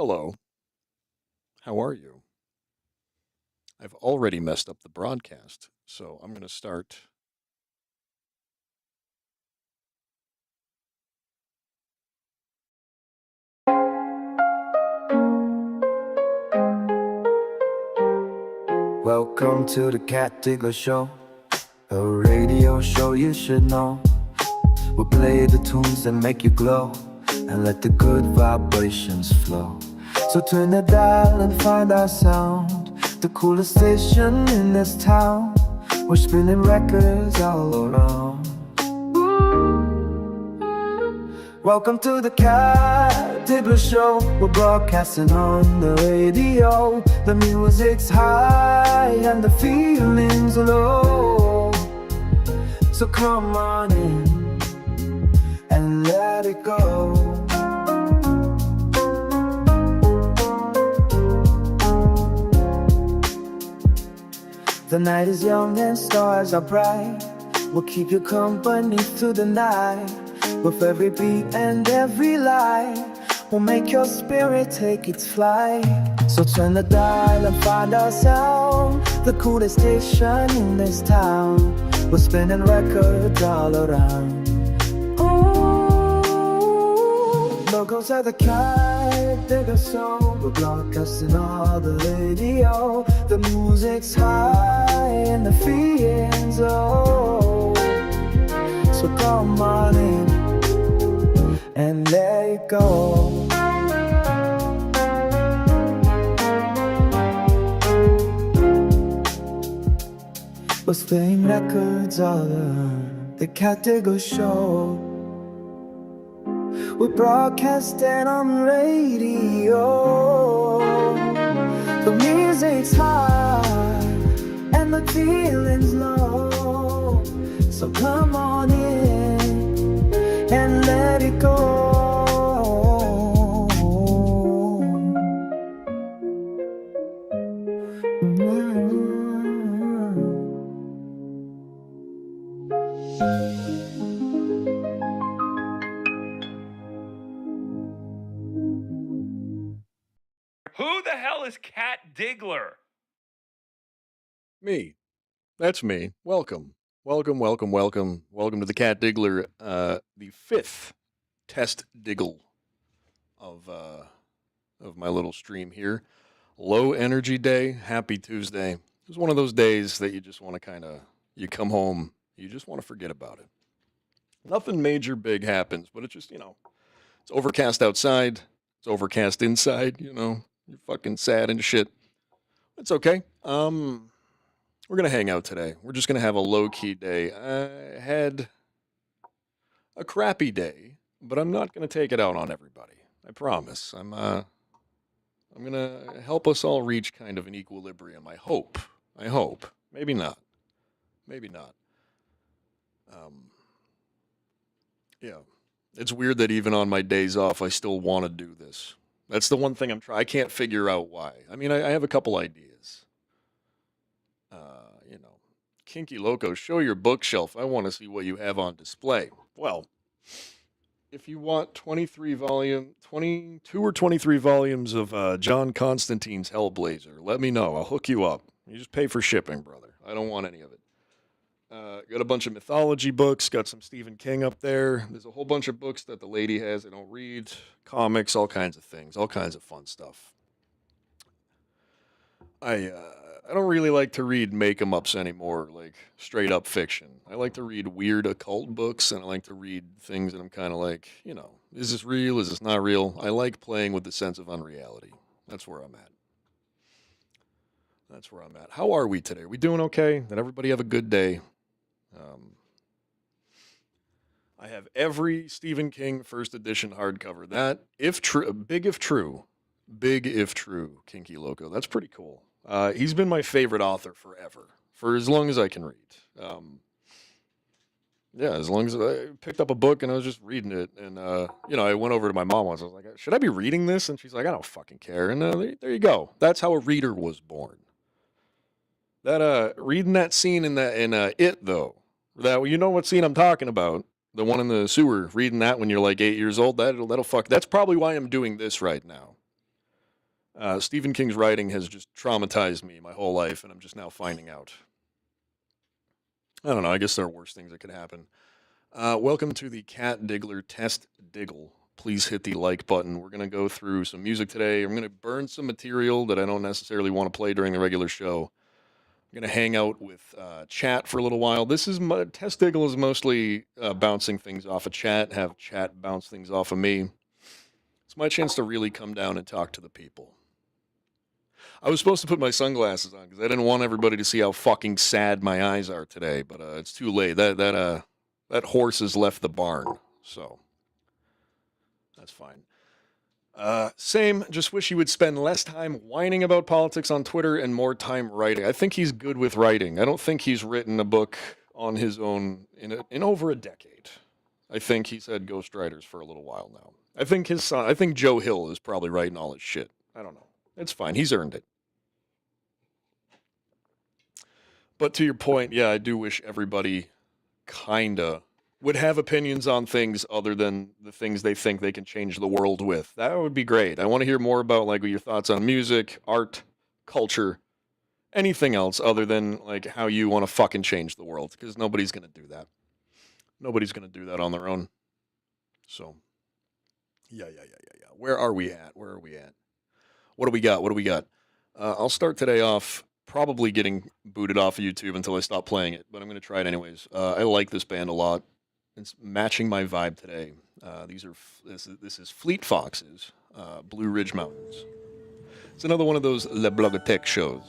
Hello, how are you? I've already messed up the broadcast, so I'm going to start. Welcome to the Cat Diggler Show, a radio show you should know. We'll play the tunes that make you glow and let the good vibrations flow. So turn the dial and find our sound, the coolest station in this town. We're spinning records all around. Welcome to the Cat Diggler Show. We're broadcasting on the radio. The music's high and the feeling's low. So come on in and let it go. The night is young and stars are bright. We'll keep you company through the night. With every beat and every lie, we'll make your spirit take its flight. So turn the dial and find our sound, the coolest station in this town. We're spinning records all around. Ooh, logos of the Cat Digger Show. We're broadcasting all the radio. The music's high and the feeling's low. So come on in and let it go. We're playing records all around the Cat Digger Show. We're broadcasting on radio. The music's high and the feeling's low. So come on in and let it go. Who the hell is Cat Diggler? Me. That's me. Welcome. Welcome to the Cat Diggler, the fifth Testdiggle of my little stream here. Low energy day, happy Tuesday. It's one of those days that you just want to you come home, you just want to forget about it. Nothing major big happens, but it's just, it's overcast outside, it's overcast inside, you're fucking sad and shit. It's okay. We're going to hang out today. We're just going to have a low-key day. I had a crappy day, but I'm not going to take it out on everybody. I promise. I'm going to help us all reach kind of an equilibrium. I hope. Maybe not. Yeah. It's weird that even on my days off, I still want to do this. That's the one thing I'm trying. I can't figure out why. I mean, I have a couple ideas. Kinky Loco, show your bookshelf. I want to see what you have on display. Well, if you want 22 or 23 volumes of John Constantine's Hellblazer, let me know. I'll hook you up. You just pay for shipping, brother. I don't want any of it. Got a bunch of mythology books. Got some Stephen King up there. There's a whole bunch of books that the lady has I don't read. Comics, all kinds of things. All kinds of fun stuff. I don't really like to read make-em-ups anymore, like straight-up fiction. I like to read weird occult books, and I like to read things that I'm kind of like, is this real? Is this not real? I like playing with the sense of unreality. That's where I'm at. How are we today? Are we doing okay? Did everybody have a good day? I have every Stephen King first edition hardcover. That, if true, big if true, Kinky Loco. That's pretty cool. He's been my favorite author forever, for as long as I can read. As long as I picked up a book and I was just reading it, and I went over to my mom once. I was like, "Should I be reading this?" And she's like, "I don't fucking care." And there you go. That's how a reader was born. That reading that scene in It though, that you know what scene I'm talking about? The one in the sewer. Reading that when you're like 8 years old. That'll fuck. That's probably why I'm doing this right now. Stephen King's writing has just traumatized me my whole life, and I'm just now finding out. I don't know. I guess there are worse things that could happen. Welcome to the Cat Diggler Test Diggle. Please hit the like button. We're going to go through some music today. I'm going to burn some material that I don't necessarily want to play during the regular show. I'm going to hang out with chat for a little while. This is my Test Diggle is mostly bouncing things off of chat, have chat bounce things off of me. It's my chance to really come down and talk to the people. I was supposed to put my sunglasses on because I didn't want everybody to see how fucking sad my eyes are today, but it's too late. That horse has left the barn, so that's fine. Same, just wish he would spend less time whining about politics on Twitter and more time writing. I think he's good with writing. I don't think he's written a book on his own in over a decade. I think he's had ghostwriters for a little while now. I think his son, I think Joe Hill is probably writing all his shit. I don't know. It's fine. He's earned it. But to your point, yeah, I do wish everybody kinda would have opinions on things other than the things they think they can change the world with. That would be great. I want to hear more about like your thoughts on music, art, culture, anything else other than like how you want to fucking change the world because nobody's going to do that. Nobody's going to do that on their own. So, yeah. Where are we at? Where are we at? What do we got? What do we got? I'll start today off probably getting booted off of YouTube until I stop playing it, but I'm going to try it anyways. I like this band a lot. It's matching my vibe today. This is Fleet Foxes, Blue Ridge Mountains. It's another one of those Le Blogotech shows.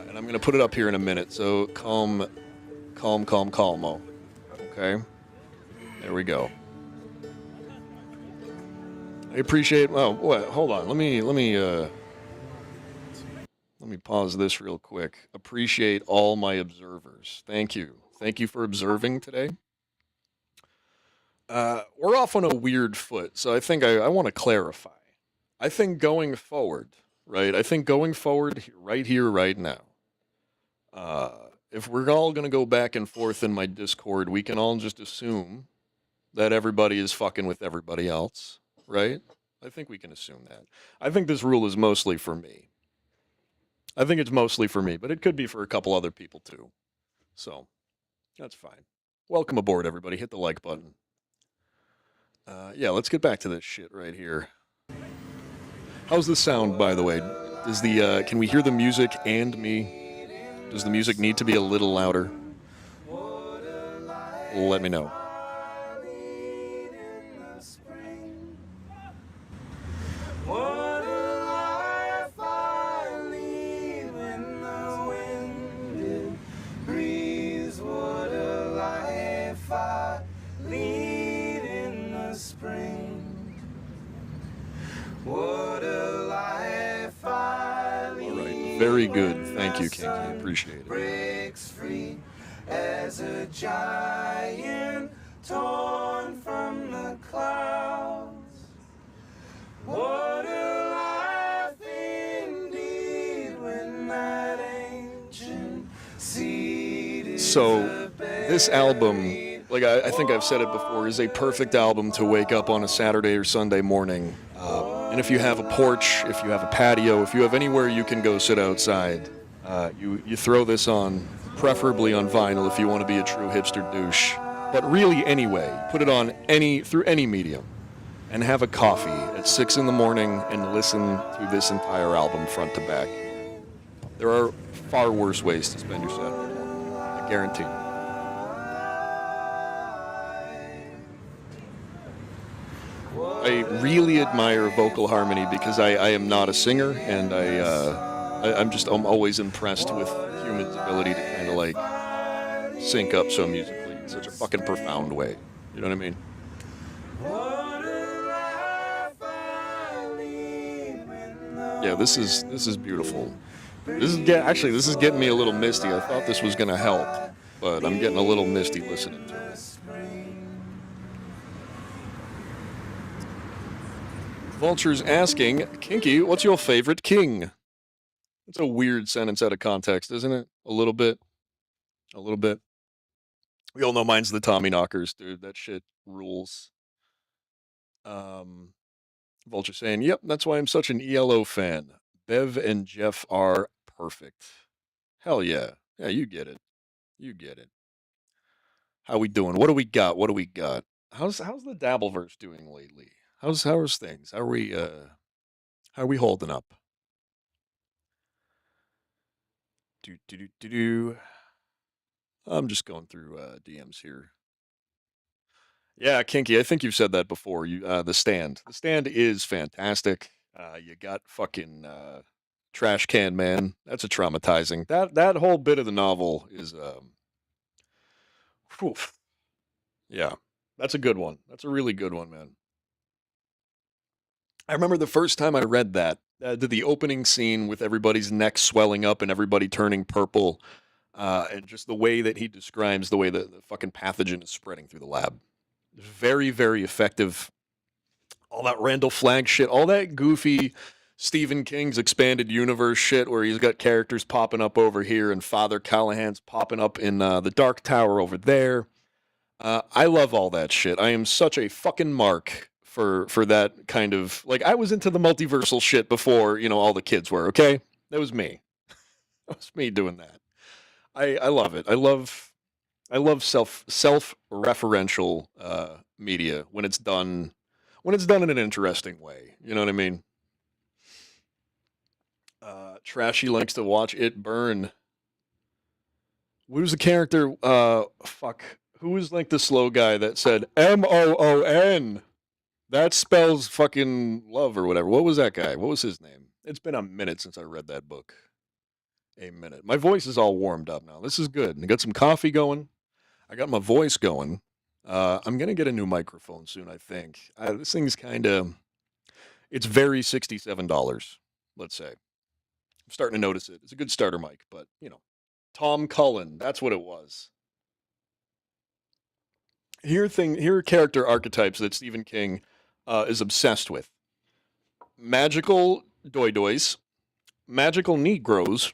And I'm going to put it up here in a minute, so calmo. Okay? There we go. I appreciate. Oh, what? Hold on. Let me pause this real quick. Appreciate all my observers. Thank you. Thank you for observing today. We're off on a weird foot, so I think I want to clarify. I think going forward, right? I think going forward, right here, right now. If we're all gonna go back and forth in my Discord, we can all just assume that everybody is fucking with everybody else, right? I think we can assume that. I think this rule is mostly for me. I think it's mostly for me, but it could be for a couple other people too. So, that's fine. Welcome aboard, everybody. Hit the like button. Yeah, let's get back to this shit right here. How's the sound, by the way? Can we hear the music and me? Does the music need to be a little louder? Let me know. Very good. Thank you, Kinky. Appreciate it. Breaks free as a giant torn from the clouds. What a life indeed when that ancient seed is. So, this album, like I think I've said it before, is a perfect album to wake up on a Saturday or Sunday morning. And if you have a porch, if you have a patio, if you have anywhere you can go sit outside, you throw this on, preferably on vinyl if you want to be a true hipster douche. But really anyway, put it on through any medium, and have a coffee at 6 in the morning and listen to this entire album front to back. There are far worse ways to spend your Saturday morning, I guarantee. I really admire vocal harmony because I am not a singer, and I'm always impressed with humans' ability to kind of like sync up so musically in such a fucking profound way. You know what I mean? Yeah, this is beautiful. This is getting me a little misty. I thought this was gonna help, but I'm getting a little misty listening to it. Vulture's asking, Kinky, what's your favorite king? It's a weird sentence out of context, isn't it? A little bit. We all know mine's the Tommy Knockers, dude. That shit rules. Vulture saying, yep, that's why I'm such an ELO fan. Bev and Jeff are perfect. Hell yeah. Yeah, you get it. You get it. How we doing? What do we got? What do we got? How's the Dabbleverse doing lately? How's things? How are we holding up? Do. I'm just going through DMs here. Yeah, Kinky. I think you've said that before. The Stand. The Stand is fantastic. You got fucking Trash Can Man. That's a traumatizing. That whole bit of the novel is whew. Yeah. That's a good one. That's a really good one, man. I remember the first time I read that, did the opening scene with everybody's neck swelling up and everybody turning purple, and just the way that he describes the way the fucking pathogen is spreading through the lab. Very, very effective. All that Randall Flagg shit, all that goofy Stephen King's expanded universe shit where he's got characters popping up over here and Father Callahan's popping up in the Dark Tower over there. I love all that shit. I am such a fucking mark for that kind of like I was into the multiversal shit before, all the kids were, okay? That was me. That was me doing that. I love it. I love self-referential media when it's done in an interesting way. You know what I mean? Trashy likes to watch it burn. What was the character? Fuck. Who was like the slow guy that said Moon? That spells fucking love or whatever. What was that guy? What was his name? It's been a minute since I read that book. A minute. My voice is all warmed up now. This is good. I got some coffee going. I got my voice going. I'm gonna get a new microphone soon. I think this thing's kind of. It's very $67. Let's say. I'm starting to notice it. It's a good starter mic, but Tom Cullen. That's what it was. Here are character archetypes that Stephen King is obsessed with. Magical doy-doys, magical Negroes,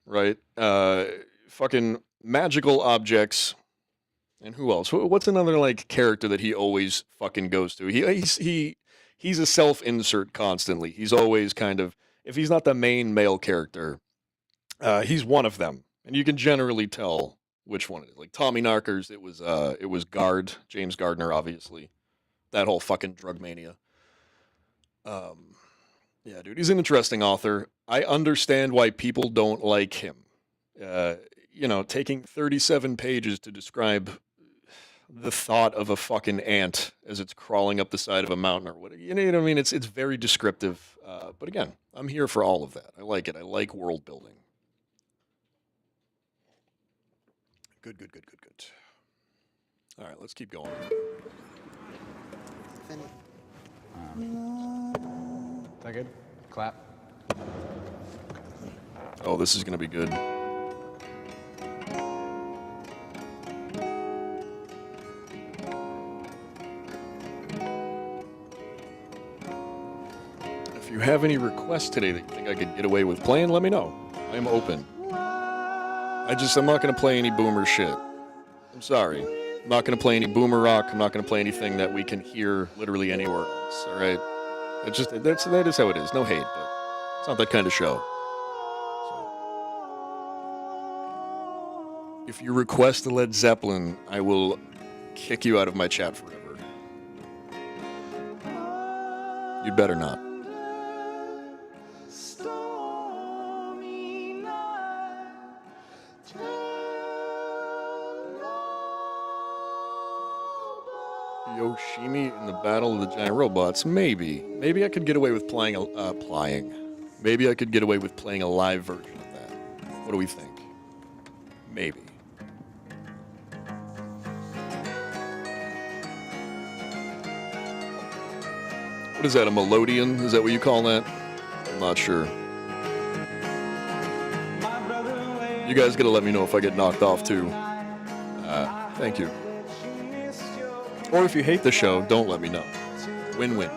right? Fucking magical objects, and who else? What's another like character that he always fucking goes to? He's a self-insert constantly. He's always kind of if he's not the main male character, he's one of them, and you can generally tell which one it is. Like Tommy Narkers, it was James Gardner, obviously. That whole fucking drug mania. Um, yeah, dude, he's an interesting author. I understand why people don't like him. Uh, taking 37 pages to describe the thought of a fucking ant as it's crawling up the side of a mountain or what. You know what I mean? It's very descriptive. But again, I'm here for all of that. I like it. I like world building. Good, good, good, good, good. All right, let's keep going. Is that good? Clap. Oh, this is going to be good. If you have any requests today that you think I could get away with playing, let me know. I'm open. I'm not going to play any boomer shit. I'm sorry. I'm not going to play any boomer rock. I'm not going to play anything that we can hear literally anywhere else. All right. That is how it is. No hate, but it's not that kind of show. So, if you request a Led Zeppelin, I will kick you out of my chat forever. You'd better not. Yoshimi in the Battle of the Giant Robots. Maybe I could get away with Maybe I could get away with playing a live version of that. What do we think? Maybe. What is that? A melodeon? Is that what you call that? I'm not sure. You guys gotta let me know if I get knocked off too. Thank you. Or if you hate the show, don't let me know. Win-win.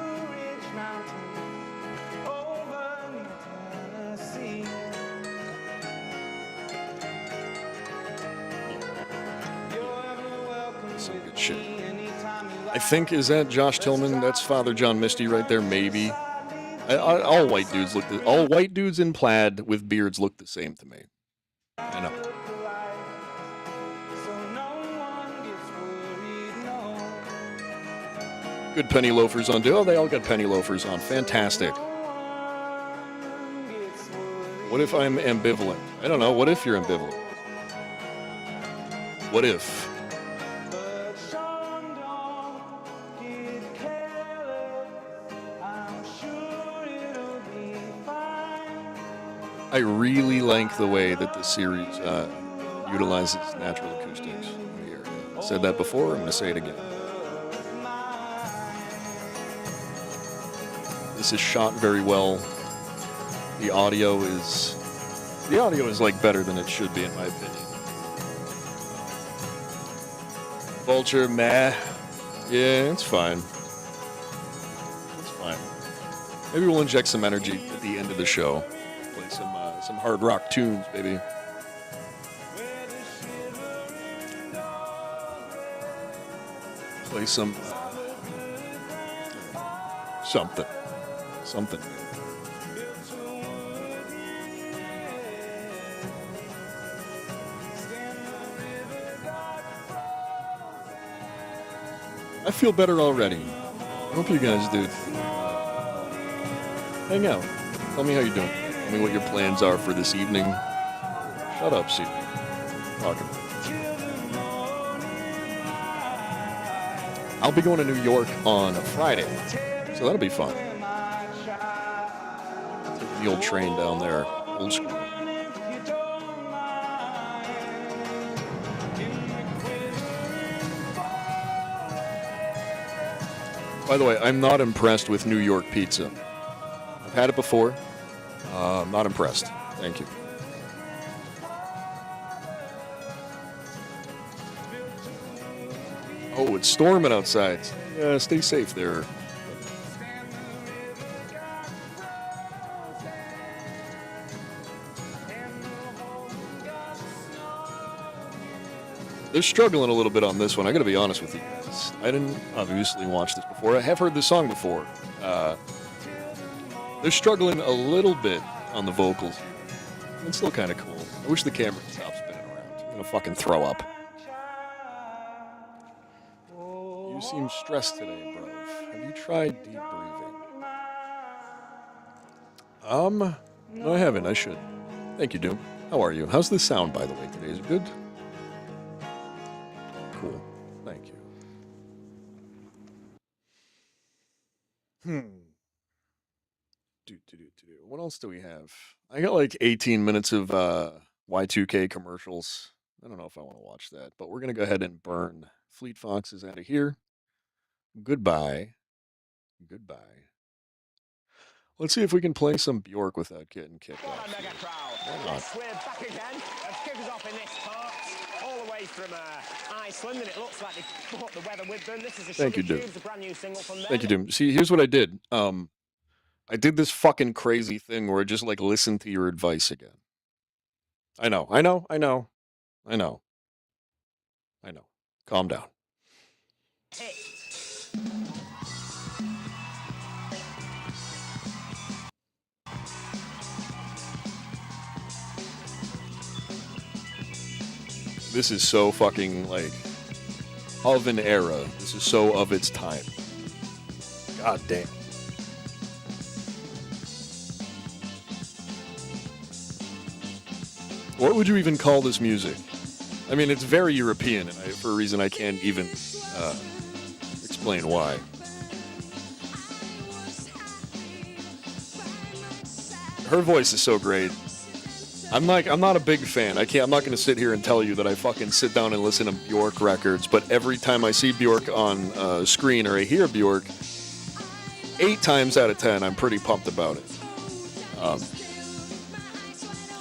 Some good shit. I think, is that Josh Tillman? That's Father John Misty right there, maybe. All white dudes in plaid with beards look the same to me. I know. Good penny loafers on. Oh, they all got penny loafers on. Fantastic. What if I'm ambivalent? I don't know. What if you're ambivalent? What if? I really like the way that the series utilizes natural acoustics here. I said that before. I'm going to say it again. This is shot very well. The audio is like better than it should be, in my opinion. Vulture, meh. Yeah, it's fine. It's fine. Maybe we'll inject some energy at the end of the show. Play some hard rock tunes, baby. Play some something. I feel better already. I hope you guys do. Hang out. Tell me how you're doing. Tell me what your plans are for this evening. Shut up, Steve. Talking. I'll be going to New York on a Friday, so that'll be fun. Take the old train down there, old school. By the way, I'm not impressed with New York pizza. I've had it before. I'm not impressed. Thank you. Oh, it's storming outside. Yeah, stay safe there. They're struggling a little bit on this one. I gotta be honest with you guys. I didn't obviously watch this before. I have heard this song before. They're struggling a little bit on the vocals. It's still kind of cool. I wish the camera would stop spinning around. I'm gonna fucking throw up. You seem stressed today, bro. Have you tried deep breathing? No, I haven't. I should. Thank you, Doom. How are you? How's the sound, by the way, today? Is it good? Cool. Thank you. What else do we have? I got like 18 minutes of Y2K commercials. I don't know if I want to watch that, but we're going to go ahead and burn Fleet Foxes out of here. Goodbye. Let's see if we can play some Bjork without getting kicked off. Yes, we're back again. Kick us off in this part, all the way from Iceland, and it looks like they brought the weather with them. This is a Thank you, Doom. a brand new single from them. Thank you, Doom. See, here's what I did. I did this fucking crazy thing where I just like listened to your advice again. I know. Calm down. This is so fucking like of an era. This is so of its time. God damn. What would you even call this music? I mean, it's very European, and for a reason I can't even explain why. Her voice is so great. I'm not a big fan. I'm not going to sit here and tell you that I fucking sit down and listen to Bjork records, but every time I see Bjork on screen or I hear Bjork, 8 times out of 10, I'm pretty pumped about it.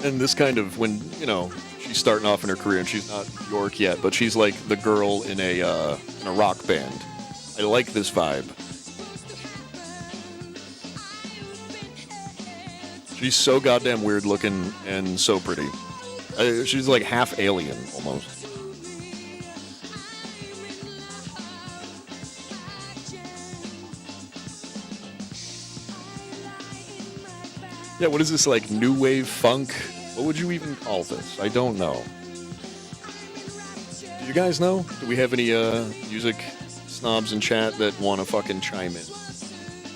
And this kind of, when, you know, she's starting off in her career and she's not Bjork yet, but she's like the girl in a rock band. I like this vibe. She's so goddamn weird looking and so pretty. She's like half alien almost. Yeah, what is this, like, new wave funk? What would you even call this? I don't know. Do you guys know? Do we have any music snobs in chat that want to fucking chime in?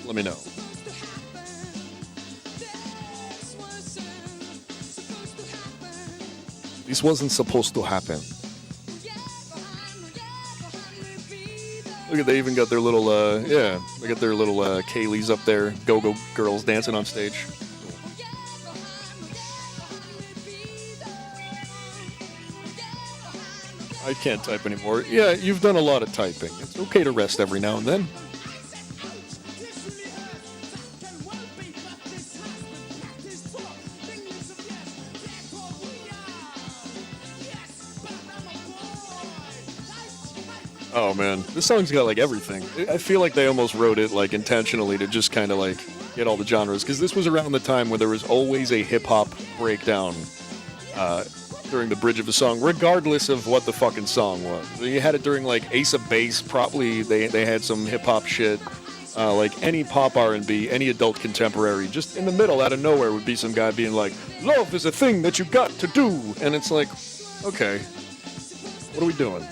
Let me know. This wasn't supposed to happen. Look at, they even got their little, yeah, they got their little Kayleys up there, go-go girls dancing on stage. I can't type anymore. Yeah, you've done a lot of typing. It's okay to rest every now and then. Oh man, this song's got like everything. I feel like they almost wrote it like intentionally to just kind of like get all the genres, because this was around the time where there was always a hip-hop breakdown during the bridge of a song, regardless of what the fucking song was. You had it during like Ace of Base, probably they had some hip-hop shit. Like any pop R&B, any adult contemporary, just in the middle, out of nowhere, would be some guy being like, "Love is a thing that you got to do," and it's like, okay, what are we doing?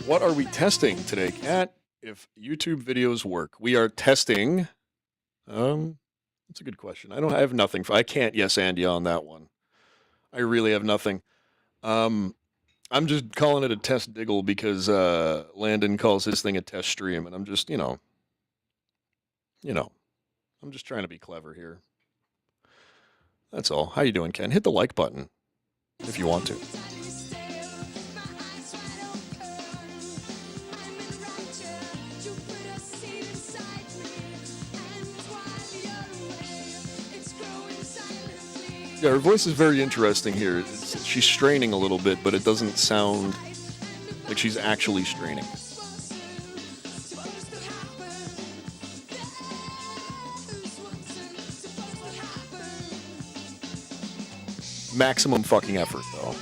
What are we testing today, Kat? If YouTube videos work, we are testing. That's a good question. I have nothing. I can't yes and ya on that one. I really have nothing. I'm just calling it a test diggle because Landon calls his thing a test stream, and I'm just, I'm just trying to be clever here. That's all. How you doing, Ken? Hit the like button if you want to. Yeah, her voice is very interesting here. She's straining a little bit, but it doesn't sound like she's actually straining. Maximum fucking effort, though.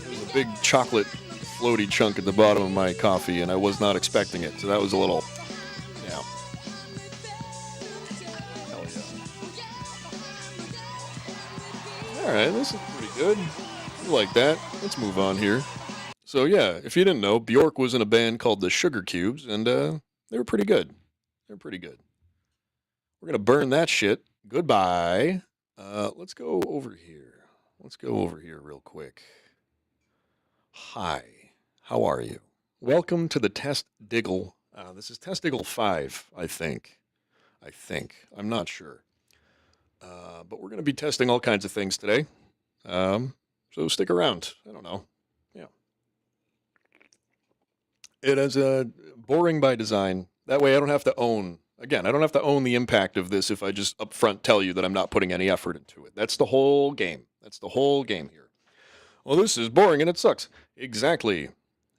There's a big chocolate floaty chunk at the bottom of my coffee, and I was not expecting it, so that was a little, yeah. Hell yeah. Alright, this is pretty good. I like that. Let's move on here. So yeah, if you didn't know, Bjork was in a band called the Sugar Cubes, and they were pretty good. They were pretty good. We're gonna burn that shit. Goodbye. Let's go over here. Let's go over here real quick. Hi. How are you? Welcome to the Testdiggle. This is Testdiggle 5, I think. I'm not sure. But we're going to be testing all kinds of things today. So stick around. I don't know. Yeah. It is boring by design. That way I don't have to own... Again, I don't have to own the impact of this if I just upfront tell you that I'm not putting any effort into it. That's the whole game. That's the whole game here. Well, this is boring and it sucks. Exactly.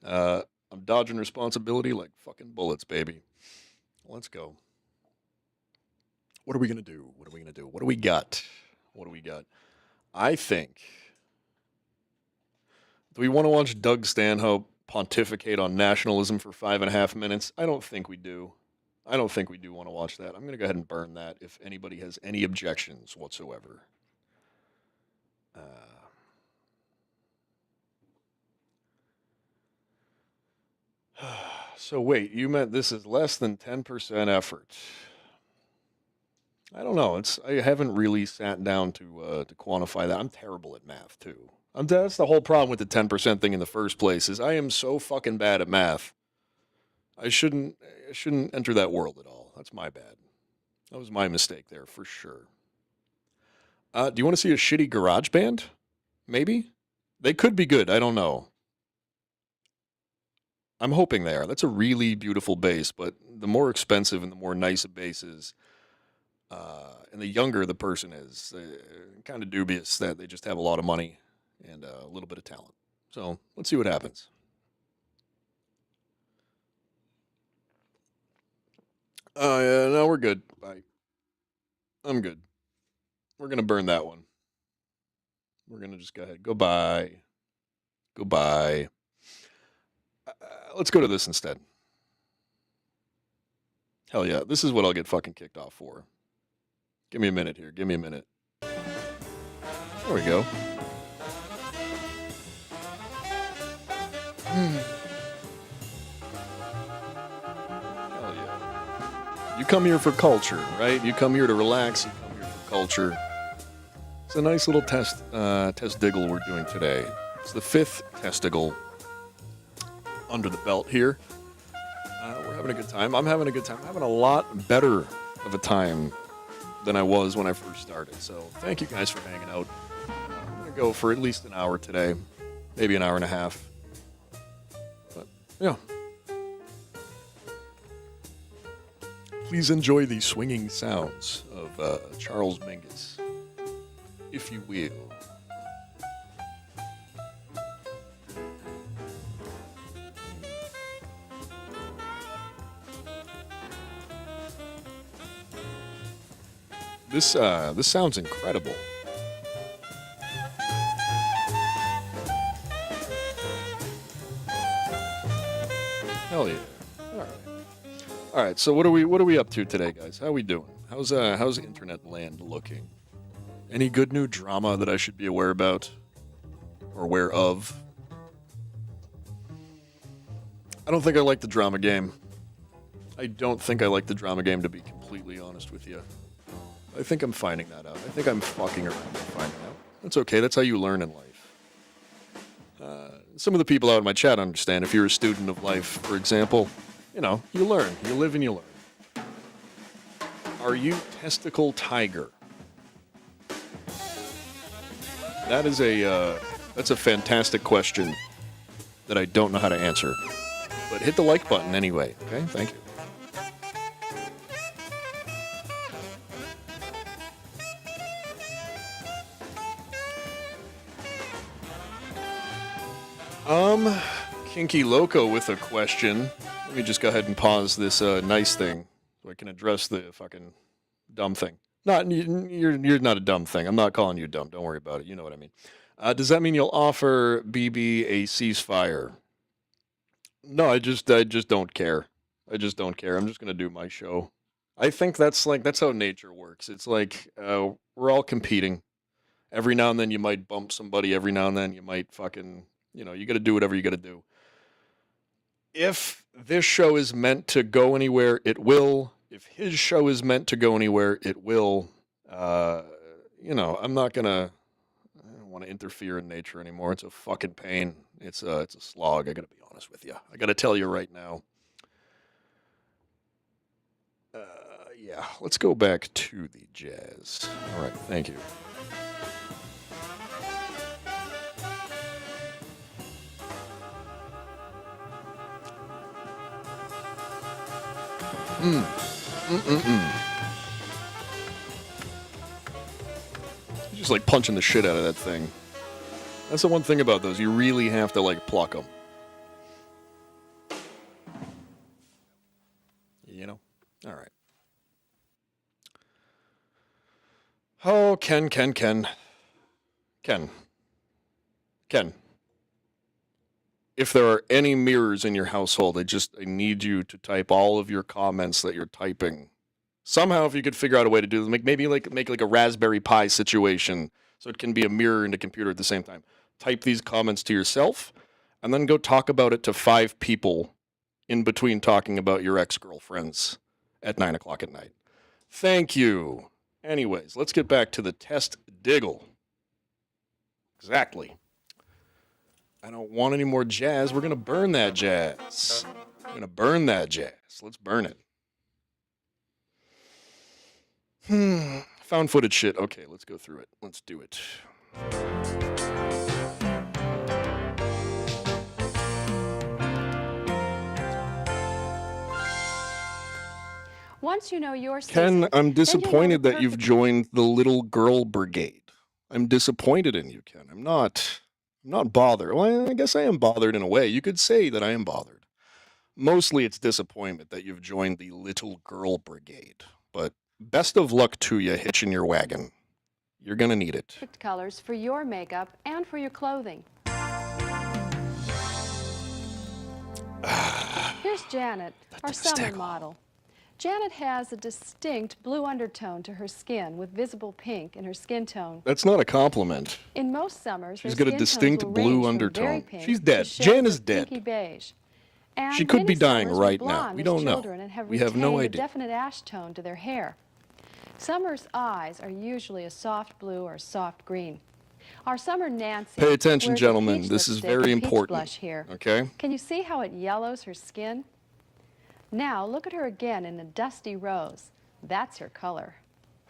I'm dodging responsibility like fucking bullets, baby. Let's go. What are we going to do? What do we got? I think... Do we want to watch Doug Stanhope pontificate on nationalism for 5.5 minutes? I don't think we do. I don't think we do want to watch that. I'm going to go ahead and burn that if anybody has any objections whatsoever. So wait, you meant this is less than 10% effort. I don't know. I haven't really sat down to quantify that. I'm terrible at math too. That's the whole problem with the 10% thing in the first place. Is I am so fucking bad at math. I shouldn't enter that world at all. That's my bad. That was my mistake there for sure. Do you want to see a shitty garage band? Maybe? They could be good. I don't know. I'm hoping they are. That's a really beautiful bass, but the more expensive and the more nice a bass is, and the younger the person is, kind of dubious that they just have a lot of money and a little bit of talent. So let's see what happens. Yeah, no, we're good. Bye. I'm good. We're going to burn that one. We're going to just go ahead. Goodbye. Goodbye. Let's go to this instead. Hell yeah, this is what I'll get fucking kicked off for. Give me a minute here. Give me a minute. There we go. Hell yeah. You come here for culture, right? You come here to relax. You come here for culture. It's a nice little testdiggle we're doing today. It's the fifth testdiggle under the belt here. We're having a good time. I'm having a good time. I'm having a lot better of a time than I was when I first started. So thank you guys for hanging out. I'm going to go for at least an hour today. Maybe an hour and a half. But, yeah. Please enjoy the swinging sounds of Charles Mingus, if you will. This sounds incredible. Hell yeah! All right. So what are we up to today, guys? How we doing? How's internet land looking? Any good new drama that I should be aware about or aware of? I don't think I like the drama game. I don't think I like the drama game, to be completely honest with you. I think I'm finding that out. I think I'm fucking around and finding out. That's okay. That's how you learn in life. Some of the people out in my chat understand. If you're a student of life, for example, you learn. You live and you learn. Are you testicle tiger? That's a fantastic question that I don't know how to answer. But hit the like button anyway, okay? Thank you. Kinky Loco with a question. Let me just go ahead and pause this nice thing so I can address the fucking dumb thing. You're not a dumb thing. I'm not calling you dumb. Don't worry about it. You know what I mean. Does that mean you'll offer BB a ceasefire? No, I just don't care. I just don't care. I'm just gonna do my show. I think that's how nature works. It's like we're all competing. Every now and then you might bump somebody. Every now and then you might fucking, you got to do whatever you got to do. If this show is meant to go anywhere, it will. If his show is meant to go anywhere, it will. I'm not gonna. I don't want to interfere in nature anymore. It's a fucking pain. It's a slog. I gotta be honest with you. I gotta tell you right now. Yeah. Let's go back to the jazz. All right. Thank you. Just like punching the shit out of that thing. That's the one thing about those. You really have to like pluck them. All right. Oh, Ken. If there are any mirrors in your household, I need you to type all of your comments that you're typing. Somehow, if you could figure out a way to do this, make like a Raspberry Pi situation so it can be a mirror and a computer at the same time. Type these comments to yourself, and then go talk about it to 5 people in between talking about your ex-girlfriends at 9 o'clock at night. Thank you. Anyways, let's get back to the testdiggle. Exactly. I don't want any more jazz. We're going to burn that jazz. Let's burn it. Found footage shit. Okay, let's go through it. Let's do it. Once you know your Ken, season, I'm disappointed that you've perfect- joined the little girl brigade. I'm disappointed in you, Ken. I'm not bothered. Well, I guess I am bothered in a way. You could say that I am bothered. Mostly it's disappointment that you've joined the little girl brigade. But best of luck to you hitching your wagon. You're going to need it. colors for your makeup and for your clothing. Here's Janet, our summer testdigle. model. Janet has a distinct blue undertone to her skin with visible pink in her skin tone. That's not a compliment. In most summers, She's their got a skin tones distinct will blue range from undertone. very pink She's to dead. shades Jan is of dead. pinky beige. And She could be many dying summers were right now. blonde We as don't know. children and have We have no retained idea. a definite ash tone to their hair. Summer's eyes are usually a soft blue or soft green. Our summer Nancy Pay attention, wears a gentlemen. peach This is lipstick very and peach important. blush here. Okay? Can you see how it yellows her skin? Now look at her again in a dusty rose. That's her color.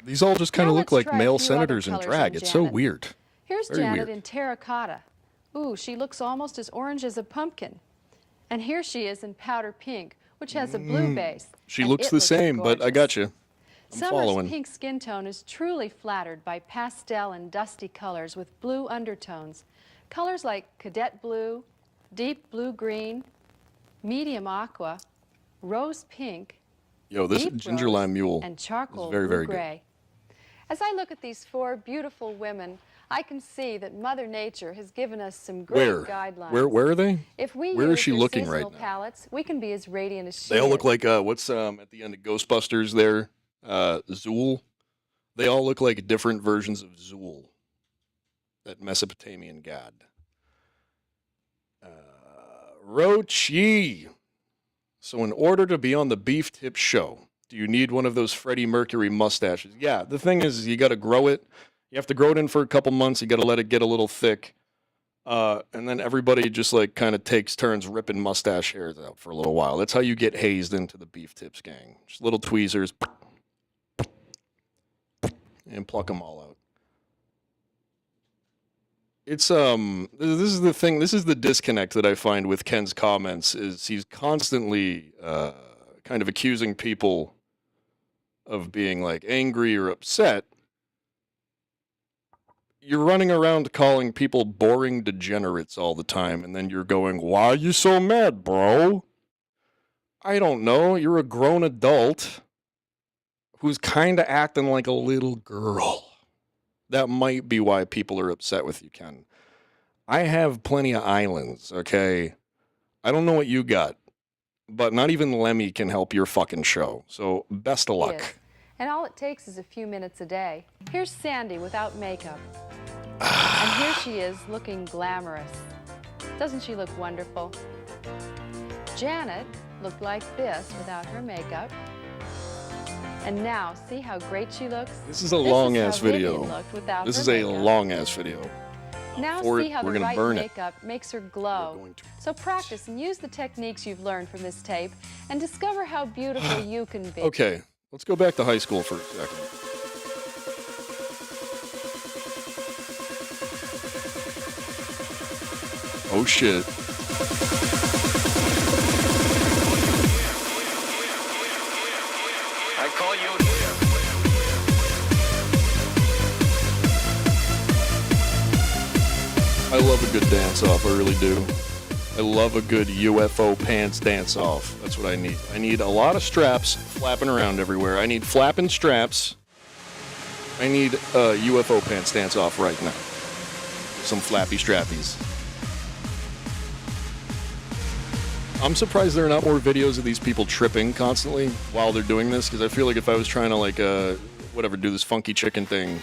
These all just kind Now of let's look like try a male few other senators in colors drag. on It's so Janet. weird. Here's Very Janet weird. in terracotta. Ooh, she looks almost as orange as a pumpkin. And here she is in powder pink, which has a blue base. She and looks it the same, but I gorgeous. got you. I'm Summer's following. pink skin tone is truly flattered by pastel and dusty colors with blue undertones. Colors like cadet blue, deep blue-green, medium aqua, rose pink, Yo, this deep ginger rose, lime mule and is charcoal very, very good. blue-gray. As I look at these four beautiful women, I can see that Mother Nature has given us some great Where? guidelines. Where are they? If we Where is use she their looking right seasonal now? palettes, we can be as radiant as she They all look is. like what's at the end of Ghostbusters there? Zool. They all look like different versions of Zool, that Mesopotamian god. Rochi. So in order to be on the Beef Tip show, do you need one of those Freddie Mercury mustaches? Yeah, the thing is you got to grow it. You have to grow it in for a couple months. You got to let it get a little thick. And then everybody just like kind of takes turns ripping mustache hairs out for a little while. That's how you get hazed into the Beef Tips gang. Just little tweezers and pluck them all out. It's this is the thing. This is the disconnect that I find with Ken's comments. Is he's constantly kind of accusing people of being like angry or upset. You're running around calling people boring degenerates all the time, and then you're going, "Why are you so mad, bro?" I don't know. You're a grown adult who's kind of acting like a little girl. That might be why people are upset with you, Ken. I have plenty of islands, okay? I don't know what you got, but not even Lemmy can help your fucking show. So best of Is. luck. And all it takes is a few minutes a day. Here's Sandy without makeup. And here she is looking glamorous. Doesn't she look wonderful? Janet looked like this without her makeup. And now, see how great she looks? This is a This long-ass how Vivian video. looked without This her is a makeup. long-ass video. Now For see it, how we're the gonna right burn it. makeup makes her glow. going to- So practice and use the techniques you've learned from this tape and discover how beautiful you can be. Okay, let's go back to high school for a second. Oh shit. I call you I love a good dance-off, I really do. I love a good UFO pants dance-off. That's what I need. I need a lot of straps flapping around everywhere. I need flapping straps. I need a UFO pants dance-off right now. Some flappy strappies. I'm surprised there are not more videos of these people tripping constantly while they're doing this, because I feel like if I was trying to, like, whatever, do this funky chicken thing,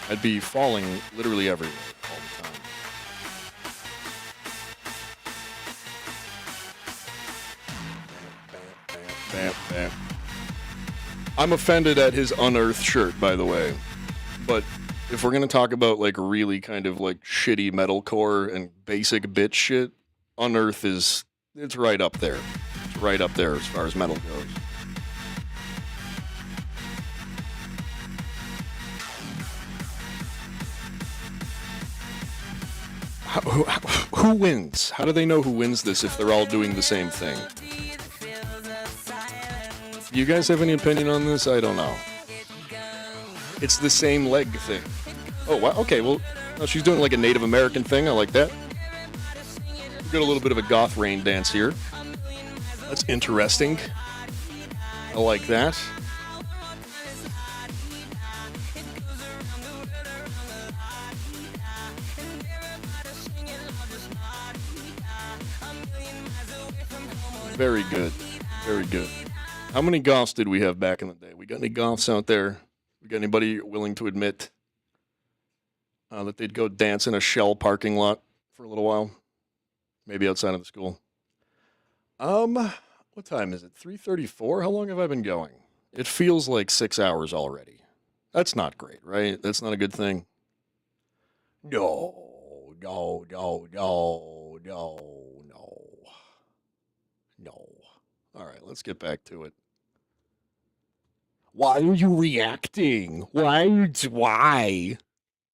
I'd be falling literally everywhere all the time. Bam, bam. I'm offended at his unearthed shirt, by the way. But if we're gonna talk about like really kind of like shitty metalcore and basic bitch shit, unearth it's right up there. It's right up there as far as metal goes. Who wins? How do they know who wins this if they're all doing the same thing? Do you guys have any opinion on this? I don't know. It's the same leg thing. Oh, wow. Okay, well, no, she's doing like a Native American thing. I like that. We've got a little bit of a goth rain dance here. That's interesting. I like that. Very good. Very good. How many goths did we have back in the day? We got any goths out there? We got anybody willing to admit that they'd go dance in a Shell parking lot for a little while? Maybe outside of the school. What time is it? 3:34? How long have I been going? It feels like 6 hours already. That's not great, right? That's not a good thing. No. All right, let's get back to it. Why are you reacting? Why?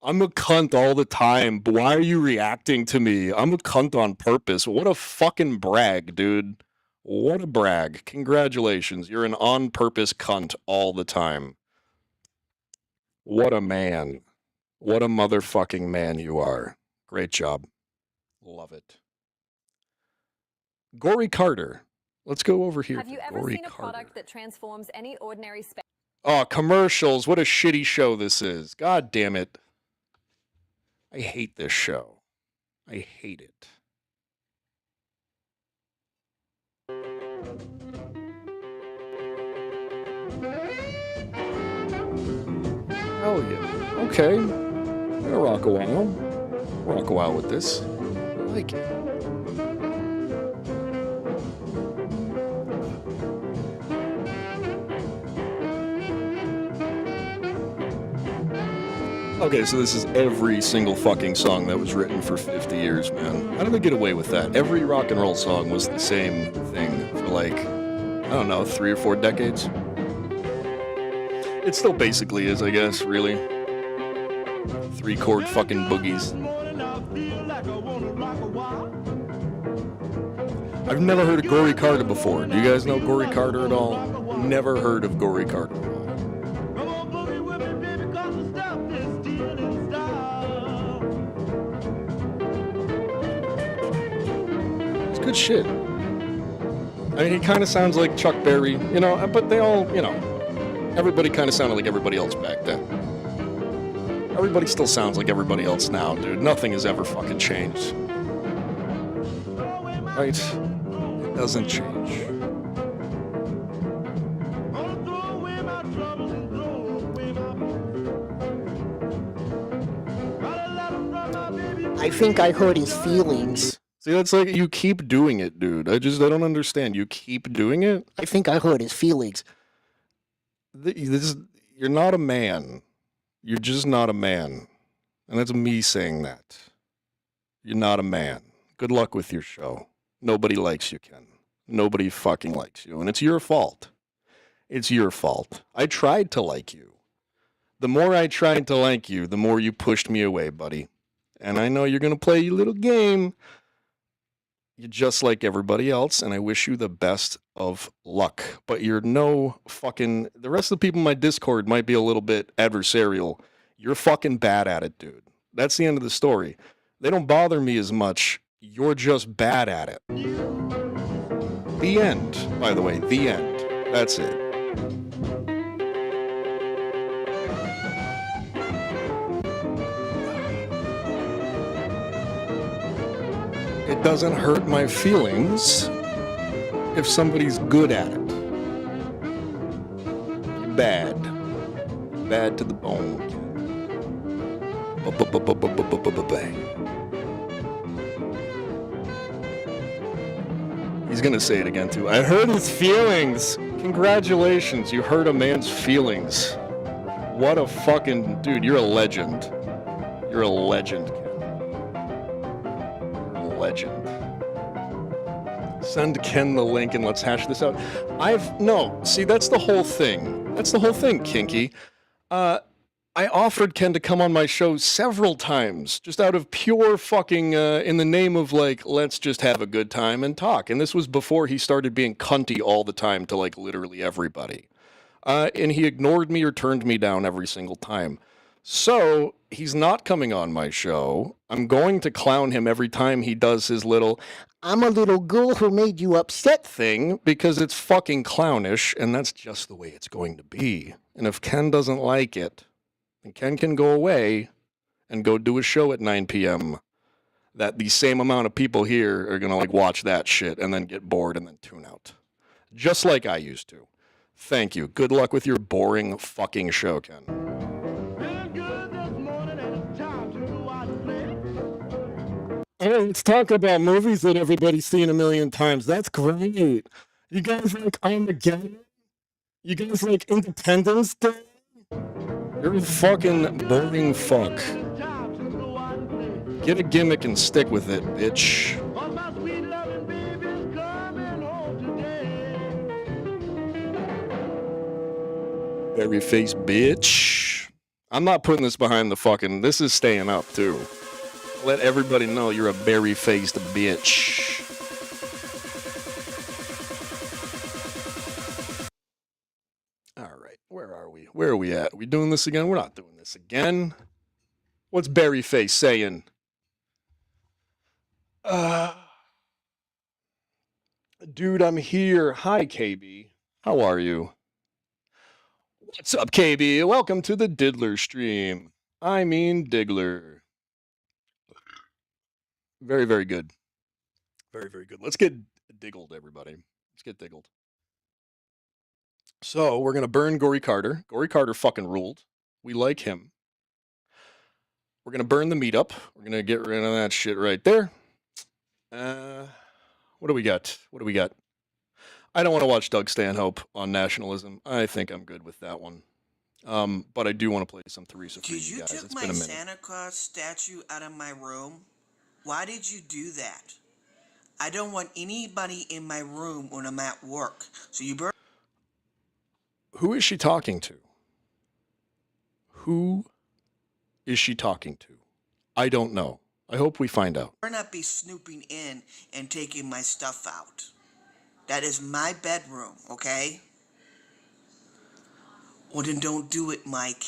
I'm a cunt all the time, but why are you reacting to me? I'm a cunt on purpose. What a fucking brag, dude. What a brag. Congratulations. You're an on-purpose cunt all the time. What a man. What a motherfucking man you are. Great job. Love it. Gory Carter. Let's go over here. Have you ever seen a product that transforms any ordinary space? Oh, commercials. What a shitty show this is. God damn it. I hate this show. I hate it. Hell yeah. Okay. I'm gonna rock a while. Rock a while with this. I like it. Okay, so this is every single fucking song that was written for 50 years, man. How did they get away with that? Every rock and roll song was the same thing for like, I don't know, 3 or 4 decades. It still basically is, I guess, really. 3-chord fucking boogies. I've never heard of Gory Carter before. Do you guys know Gory Carter at all? Never heard of Gory Carter at all. Good shit. I mean, he kind of sounds like Chuck Berry, you know, but they all, you know, everybody kind of sounded like everybody else back then. Everybody still sounds like everybody else now, dude. Nothing has ever fucking changed. Right? It doesn't change. I think I hurt his feelings. See, that's like, you keep doing it, dude. I don't understand. You keep doing it? I think I hurt his feelings. You're not a man. You're just not a man. And that's me saying that. You're not a man. Good luck with your show. Nobody likes you, Ken. Nobody fucking likes you. And it's your fault. It's your fault. I tried to like you. The more I tried to like you, the more you pushed me away, buddy. And I know you're going to play your little game. You're just like everybody else, and I wish you the best of luck. But you're no fucking... The rest of the people in my Discord might be a little bit adversarial. You're fucking bad at it, dude. That's the end of the story. They don't bother me as much. You're just bad at it. The end, by the way. The end. That's it. It doesn't hurt my feelings if somebody's good at it. You're bad. Bad to the bone. He's gonna say it again too. I hurt his feelings. Congratulations, you hurt a man's feelings. What a fucking dude, you're a legend. You're a legend. Legend. Send Ken the link and let's hash this out. See, that's the whole thing. That's the whole thing, Kinky. I offered Ken to come on my show several times, just out of pure fucking, in the name of like, let's just have a good time and talk. And this was before he started being cunty all the time to like literally everybody. And he ignored me or turned me down every single time. So he's not coming on my show. I'm going to clown him every time he does his little, I'm a little girl who made you upset thing, because it's fucking clownish, and that's just the way it's going to be. And if Ken doesn't like it, then Ken can go away and go do a show at 9 p.m. that the same amount of people here are gonna like watch that shit and then get bored and then tune out. Just like I used to. Thank you. Good luck with your boring fucking show, Ken. Hey, let's talk about movies that everybody's seen a million times. That's great. You guys like Armageddon? You guys like Independence Day? You're a fucking boring fuck. Get a gimmick and stick with it, bitch. Berry face, bitch. I'm not putting this behind the fucking. This is staying up, too. Let everybody know you're a berry-faced bitch. All right, where are we? Where are we at? Are we doing this again? We're not doing this again. What's Berryface saying? Dude, I'm here. Hi, KB. How are you? What's up, KB? Welcome to the Diddler stream. I mean Diggler. Very, very good. Very, very good. Let's get diggled, everybody. Let's get diggled. So, we're going to burn Gory Carter. Gory Carter fucking ruled. We like him. We're going to burn the meetup. We're going to get rid of that shit right there. What do we got? What do we got? I don't want to watch Doug Stanhope on nationalism. I think I'm good with that one. But I do want to play some Theresa for you guys. It's been a minute. Did you took my Santa Claus statue out of my room? Why did you do that? I don't want anybody in my room when I'm at work. So you burn. Who is she talking to? Who is she talking to? I don't know. I hope we find out. Better not be snooping in and taking my stuff out. That is my bedroom, okay? Well, then don't do it, Mike,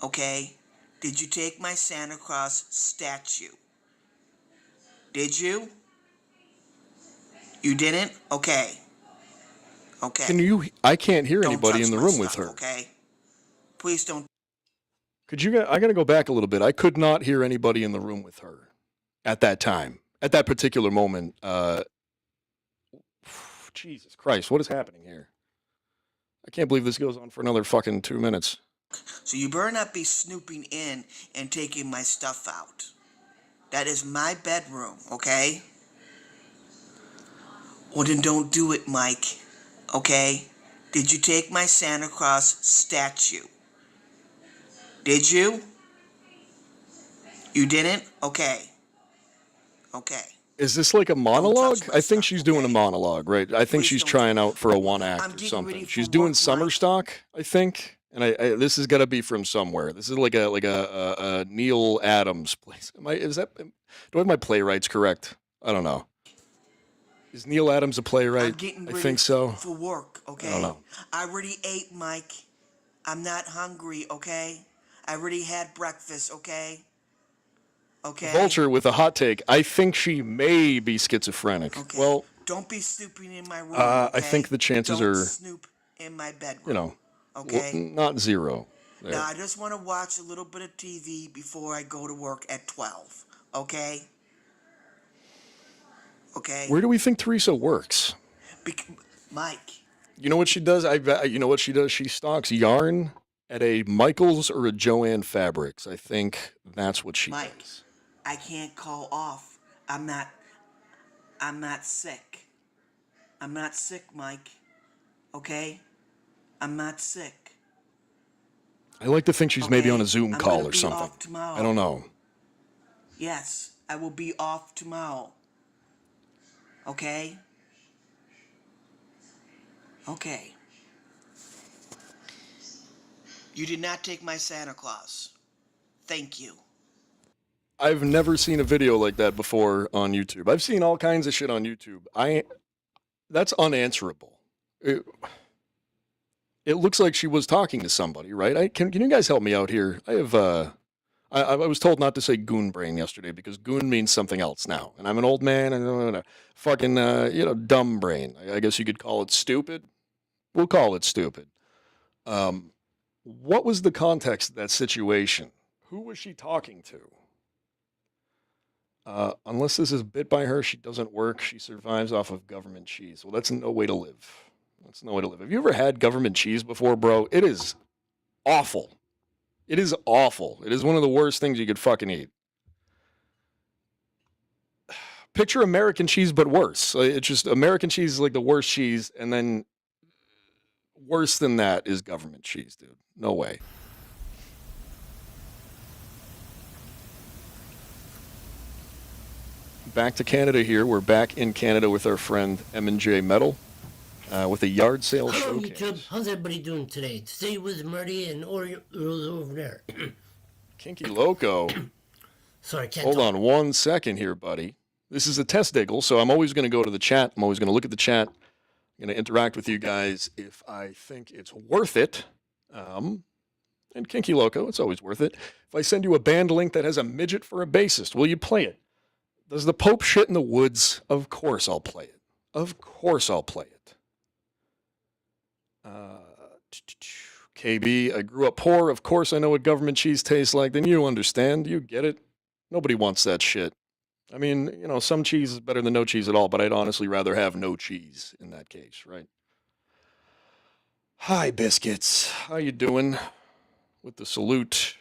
okay? Did you take my Santa Claus statue? Did you? You didn't? Okay. Okay. Can you? I can't hear anybody in the room with her. Okay. Please don't. Could you? I gotta go back a little bit. I could not hear anybody in the room with her at that time, at that particular moment. Jesus Christ, what is happening here? I can't believe this goes on for another fucking 2 minutes. So you better not be snooping in and taking my stuff out. That is my bedroom, okay? Well, then don't do it, Mike, okay? Did you take my Santa Claus statue? Did you? You didn't? Okay. Okay. Is this like a monologue? I think she's doing a monologue, right? I think she's trying out for a one act or something. She's doing summer stock, I think. And I this has got to be from somewhere. This is like a Neil Adams place. Do I have my playwrights correct? I don't know. Is Neil Adams a playwright? I think so. For work, okay? I don't know. I already ate, Mike. I'm not hungry, okay? I already had breakfast, okay? Okay. Vulture with a hot take. I think she may be schizophrenic. Okay. Well, don't be snooping in my room. Okay? I think the chances don't are, snoop in my bedroom. you know, okay. Not zero. There. Now I just want to watch a little bit of TV before I go to work at 12. Okay. Okay. Where do we think Theresa works? Mike. You know what she does? You know what she does? She stocks yarn at a Michaels or a Joann Fabrics. I think that's what she does. I can't call off. I'm not sick. I'm not sick, Mike. Okay? I'm not sick. I like to think she's maybe on a Zoom call or something. Off tomorrow. I don't know. Yes, I will be off tomorrow. Okay? Okay. You did not take my Santa Claus. Thank you. I've never seen a video like that before on YouTube. I've seen all kinds of shit on YouTube. That's unanswerable. It looks like she was talking to somebody, right? Can you guys help me out here? I have I was told not to say goon brain yesterday because goon means something else now, and I'm an old man and fucking dumb brain. I guess you could call it stupid. We'll call it stupid. What was the context of that situation? Who was she talking to? Unless this is bit by her, she doesn't work. She survives off of government cheese. Well, that's no way to live. That's no way to live. Have you ever had government cheese before, bro? It is awful. It is awful. It is one of the worst things you could fucking eat. Picture American cheese, but worse. It's just American cheese is like the worst cheese, and then worse than that is government cheese, dude. No way. Back to Canada here. We're back in Canada with our friend M&J Metal with a yard sale Hello, showcase. YouTube. How's everybody doing today? Today with Marty and Ori over there. Kinky Loco. Sorry, can't Hold talk. on 1 second here, buddy. This is a testdiggle, so I'm always going to go to the chat. I'm always going to look at the chat. I'm going to interact with you guys if I think it's worth it. And Kinky Loco, it's always worth it. If I send you a band link that has a midget for a bassist, will you play it? Does the Pope shit in the woods? Of course I'll play it. Of course I'll play it. KB, I grew up poor. Of course I know what government cheese tastes like. Then you understand. You get it. Nobody wants that shit. I mean, you know, some cheese is better than no cheese at all, but I'd honestly rather have no cheese in that case, right? Hi, Biscuits. How you doing? With the salute.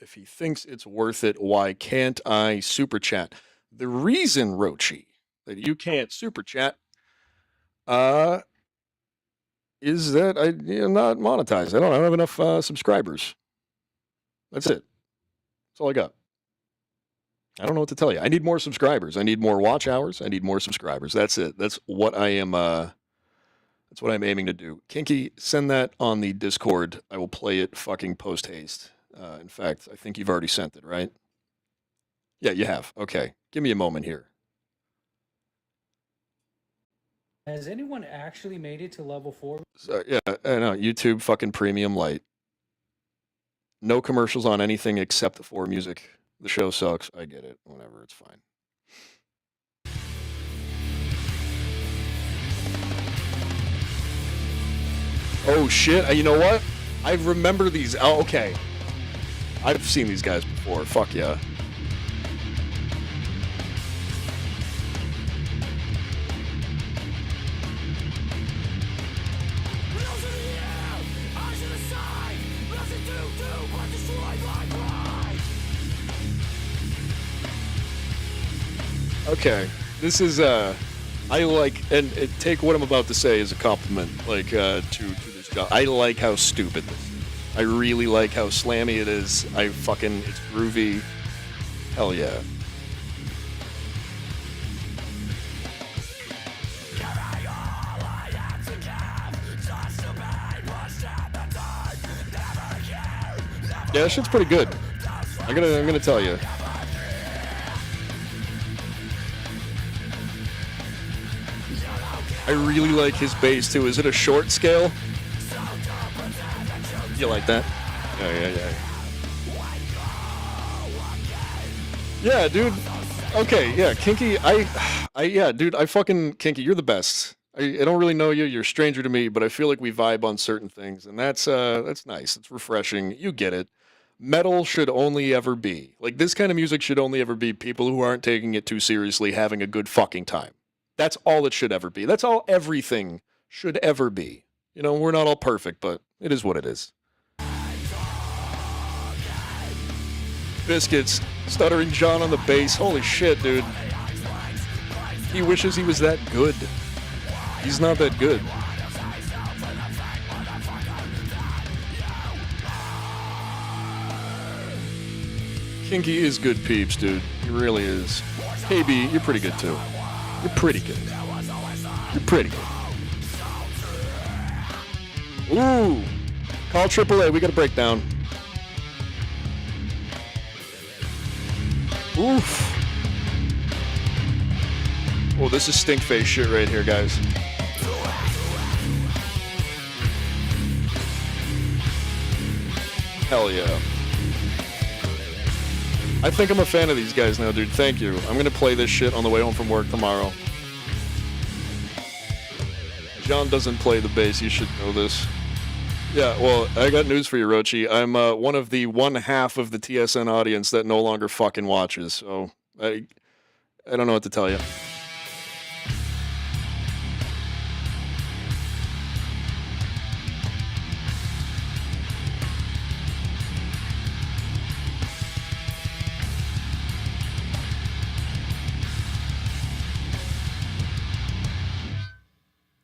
If he thinks it's worth it, why can't I super chat? The reason, Rochi, that you can't super chat is that I'm not monetized. I don't have enough subscribers. That's it. That's all I got. I don't know what to tell you. I need more subscribers. I need more watch hours. I need more subscribers. That's it. That's what I am. That's what I'm aiming to do. Kinky, send that on the Discord. I will play it fucking post haste. In fact, I think you've already sent it, right? Yeah, you have. Okay. Give me a moment here. Has anyone actually made it to level 4? So, yeah, I know. YouTube fucking premium light. No commercials on anything except for music. The show sucks. I get it. Whatever. It's fine. Oh, shit. You know what? I remember these. Oh, okay. I've seen these guys before. Fuck yeah. Okay. This is, I like, and take what I'm about to say as a compliment, like, to this job. I like how stupid this is. I really like how slammy it is. It's groovy. Hell yeah. Yeah, that shit's pretty good. I'm gonna tell you. I really like his bass too. Is it a short scale? You like that? Yeah. Yeah, dude. Okay, yeah, Kinky, yeah, dude, Kinky, you're the best. I don't really know you. You're a stranger to me, but I feel like we vibe on certain things, and that's nice. It's refreshing. You get it. Metal should only ever be, like, this kind of music should only ever be people who aren't taking it too seriously having a good fucking time. That's all it should ever be. That's all everything should ever be. You know, we're not all perfect, but it is what it is. Biscuits, Stuttering John on the bass. Holy shit, dude. He wishes he was that good. He's not that good. Kinky is good peeps, dude. He really is. KB, you're pretty good too. You're pretty good. You're pretty good. Ooh. Call AAA. We got a breakdown. Oof. Oh, this is stink face shit right here, guys. Hell yeah. I think I'm a fan of these guys now, dude. Thank you. I'm gonna play this shit on the way home from work tomorrow. John doesn't play the bass. You should know this. Yeah, well, I got news for you, Rochi. I'm one of the one half of the TSN audience that no longer fucking watches, so I don't know what to tell you.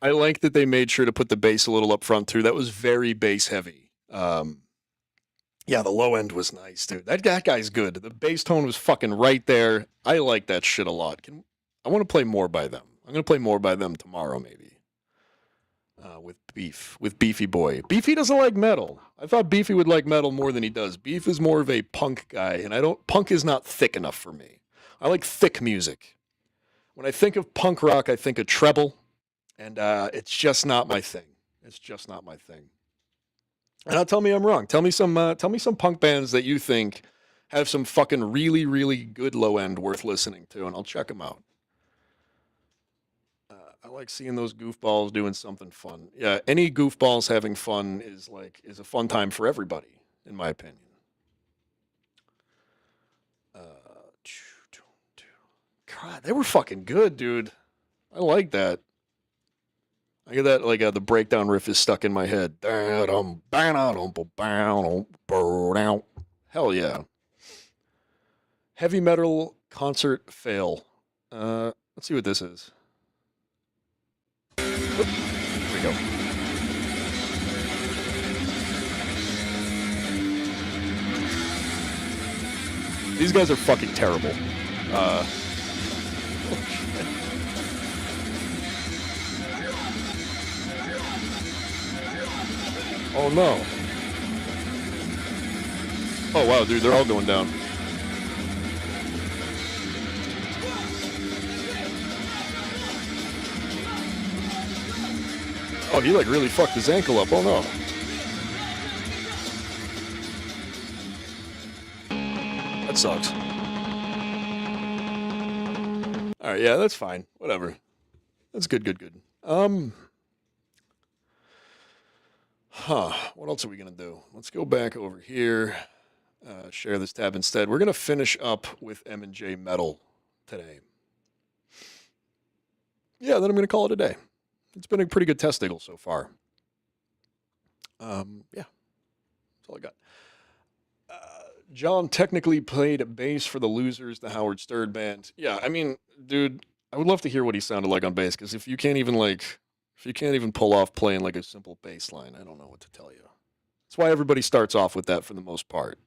I like that they made sure to put the bass a little up front too. That was very bass heavy. Yeah, the low end was nice, dude. That guy's good. The bass tone was fucking right there. I like that shit a lot. I want to play more by them. I'm gonna play more by them tomorrow, maybe. With Beefy Boy. Beefy doesn't like metal. I thought Beefy would like metal more than he does. Beef is more of a punk guy, and punk is not thick enough for me. I like thick music. When I think of punk rock, I think of treble, and it's just not my thing. It's just not my thing. And now tell me I'm wrong. Tell me some punk bands that you think have some fucking really, really good low end worth listening to, and I'll check them out. I like seeing those goofballs doing something fun. Yeah, any goofballs having fun is a fun time for everybody, in my opinion. God, they were fucking good, dude. I like that. I get that, the breakdown riff is stuck in my head. Hell yeah. Heavy metal concert fail. Let's see what this is. Oop, here we go. These guys are fucking terrible. Oh no. Oh wow, dude, they're all going down. Oh, he really fucked his ankle up. Oh no. That sucks. Alright, yeah, that's fine. Whatever. That's good. What else are we gonna do? Let's go back over here. Share this tab instead. We're gonna finish up with M&J Metal today. Yeah, then I'm gonna call it a day. It's been a pretty good testdiggle so far. Yeah, that's all I got. John technically played bass for the Losers, the Howard Stern band. Yeah, I mean, dude, I would love to hear what he sounded like on bass, because if you can't even pull off playing a simple bass line, I don't know what to tell you. That's why everybody starts off with that for the most part.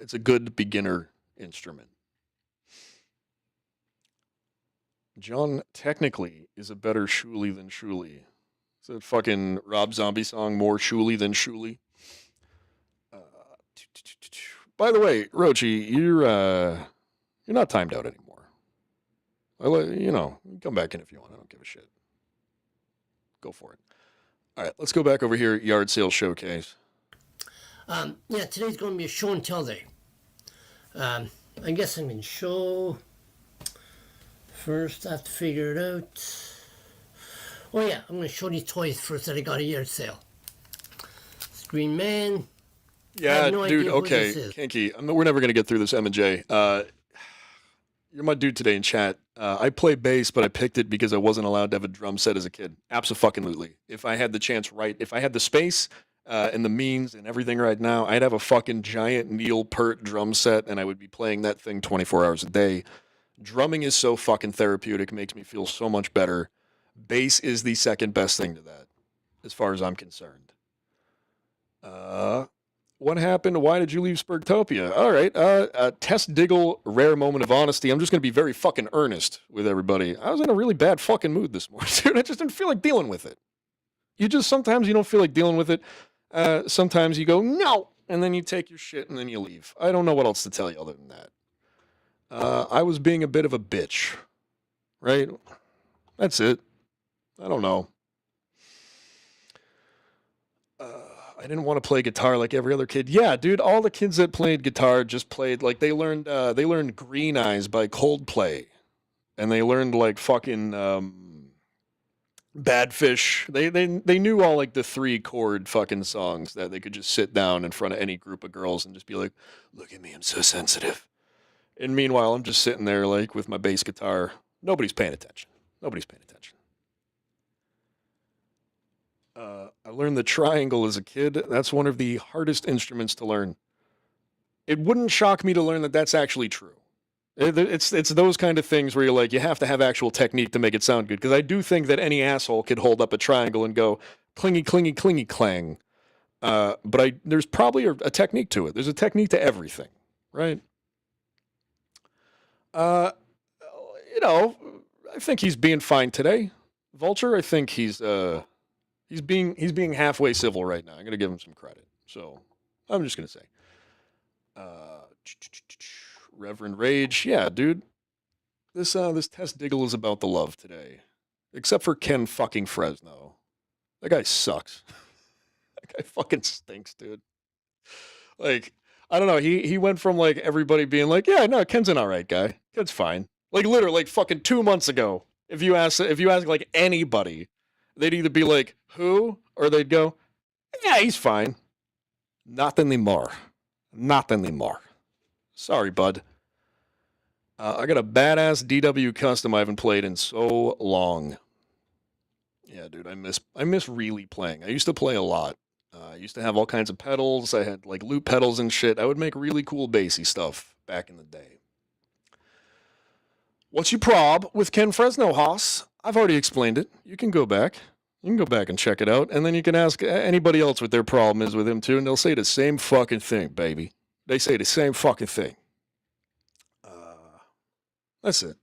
It's a good beginner instrument. John technically is a better Shuli than Shuli. Is that fucking Rob Zombie song, More Shuli Than Shuli? By the way, Rochi, you're not timed out anymore. Come back in if you want. I don't give a shit. Go for it. All right, let's go back over here. Yard sale showcase. Yeah, today's going to be a show and tell day. I guess I'm going to show. First, I have to figure it out. Oh yeah, I'm going to show these toys first that I got at yard sale. Green Man. Yeah, dude, okay. Kinky. We're never going to get through this M&J. You're my dude today in chat. I play bass, but I picked it because I wasn't allowed to have a drum set as a kid. Abso-fucking-lutely. If I had the chance if I had the space and the means and everything right now, I'd have a fucking giant Neil Peart drum set, and I would be playing that thing 24 hours a day. Drumming is so fucking therapeutic, makes me feel so much better. Bass is the second best thing to that, as far as I'm concerned. What happened? Why did you leave Spurgtopia? All right, testdiggle, rare moment of honesty. I'm just going to be very fucking earnest with everybody. I was in a really bad fucking mood this morning, dude. I just didn't feel like dealing with it. Sometimes you don't feel like dealing with it. Sometimes you go, no, and then you take your shit and then you leave. I don't know what else to tell you other than that. I was being a bit of a bitch, right? That's it. I don't know. I didn't want to play guitar like every other kid. Yeah, dude, all the kids that played guitar just played they learned Green Eyes by Coldplay, and they learned fucking Bad Fish. They knew all like the 3-chord fucking songs that they could just sit down in front of any group of girls and just be like, "Look at me, I'm so sensitive." And meanwhile, I'm just sitting there like with my bass guitar. Nobody's paying attention. Nobody's paying attention. I learned the triangle as a kid. That's one of the hardest instruments to learn. It wouldn't shock me to learn that that's actually true. It's those kind of things where you're like, you have to have actual technique to make it sound good. Because I do think that any asshole could hold up a triangle and go, clingy, clingy, clingy, clang. But there's probably a technique to it. There's a technique to everything, right? I think he's being fine today. Vulture, I think he's being halfway civil right now. I'm gonna give him some credit. So I'm just gonna say, Reverend Rage, yeah, dude. This testdiggle is about the love today, except for Ken fucking Fresno. That guy sucks. That guy fucking stinks, dude. Like, I don't know. He went from like everybody being like, yeah, no, Ken's an alright guy. Ken's fine. Like literally, like fucking 2 months ago, if you ask like anybody, they'd either be like, who? Or they'd go, yeah, he's fine. Not anymore. Not anymore. Sorry, bud. I got a badass DW custom I haven't played in so long. Yeah, dude, I miss really playing. I used to play a lot. I used to have all kinds of pedals. I had like loop pedals and shit. I would make really cool bassy stuff back in the day. What's your prob with Ken Fresno, Haas? I've already explained it. You can go back. You can go back and check it out, and then you can ask anybody else what their problem is with him too, and they'll say the same fucking thing, baby. They say the same fucking thing. That's it.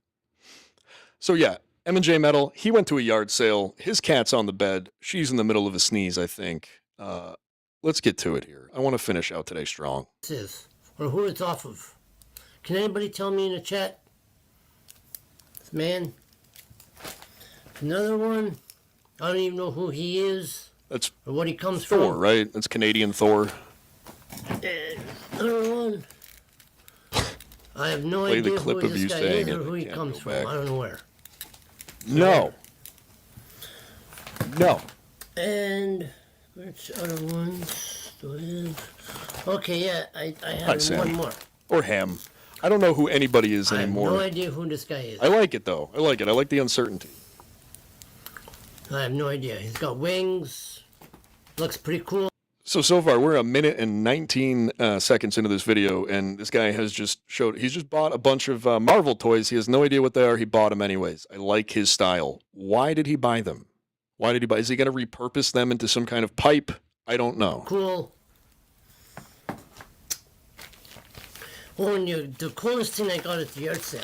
So yeah, M&J Metal, he went to a yard sale. His cat's on the bed. She's in the middle of a sneeze, I think. Let's get to it here. I want to finish out today strong. This is, or who it's off of. Can anybody tell me in the chat? This man. Another one. I don't even know who he is. That's or what he comes Thor, from. right? That's Canadian Thor. Another one. I have no Play idea the clip who of this you guy saying is it. or who he Can't comes go from. back. I don't know where. No. No. And which other ones do I have? Okay, yeah, I Hi, have Sam. one more. Or Ham. I don't know who anybody is I have anymore. no idea who this guy is. I like it though. I like it. I like the uncertainty. I have no idea. He's got wings. Looks pretty cool. So far, we're a minute and 19 seconds into this video, and this guy has he's just bought a bunch of Marvel toys. He has no idea what they are. He bought them anyways. I like his style. Why did he buy them? Is he going to repurpose them into some kind of pipe? I don't know. Cool. Oh, and the coolest thing I got at the yard sale,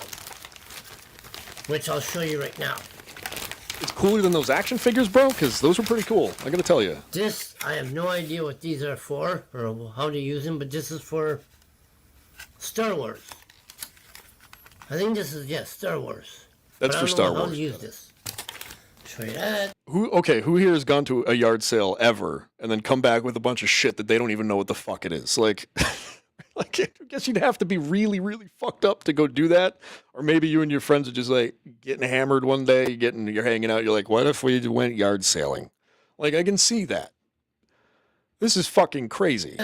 which I'll show you right now. It's cooler than those action figures, bro, because those were pretty cool. I got to tell you. This, I have no idea what these are for or how to use them, but this is for Star Wars. I think this is, yes, Star Wars. That's but for I don't Star know how Wars. to use this. Show you that. Who here has gone to a yard sale ever and then come back with a bunch of shit that they don't even know what the fuck it is? Like, like I guess you'd have to be really, really fucked up to go do that. Or maybe you and your friends are just like getting hammered one day, you're hanging out, you're like, what if we went yard sailing? Like, I can see that. This is fucking crazy.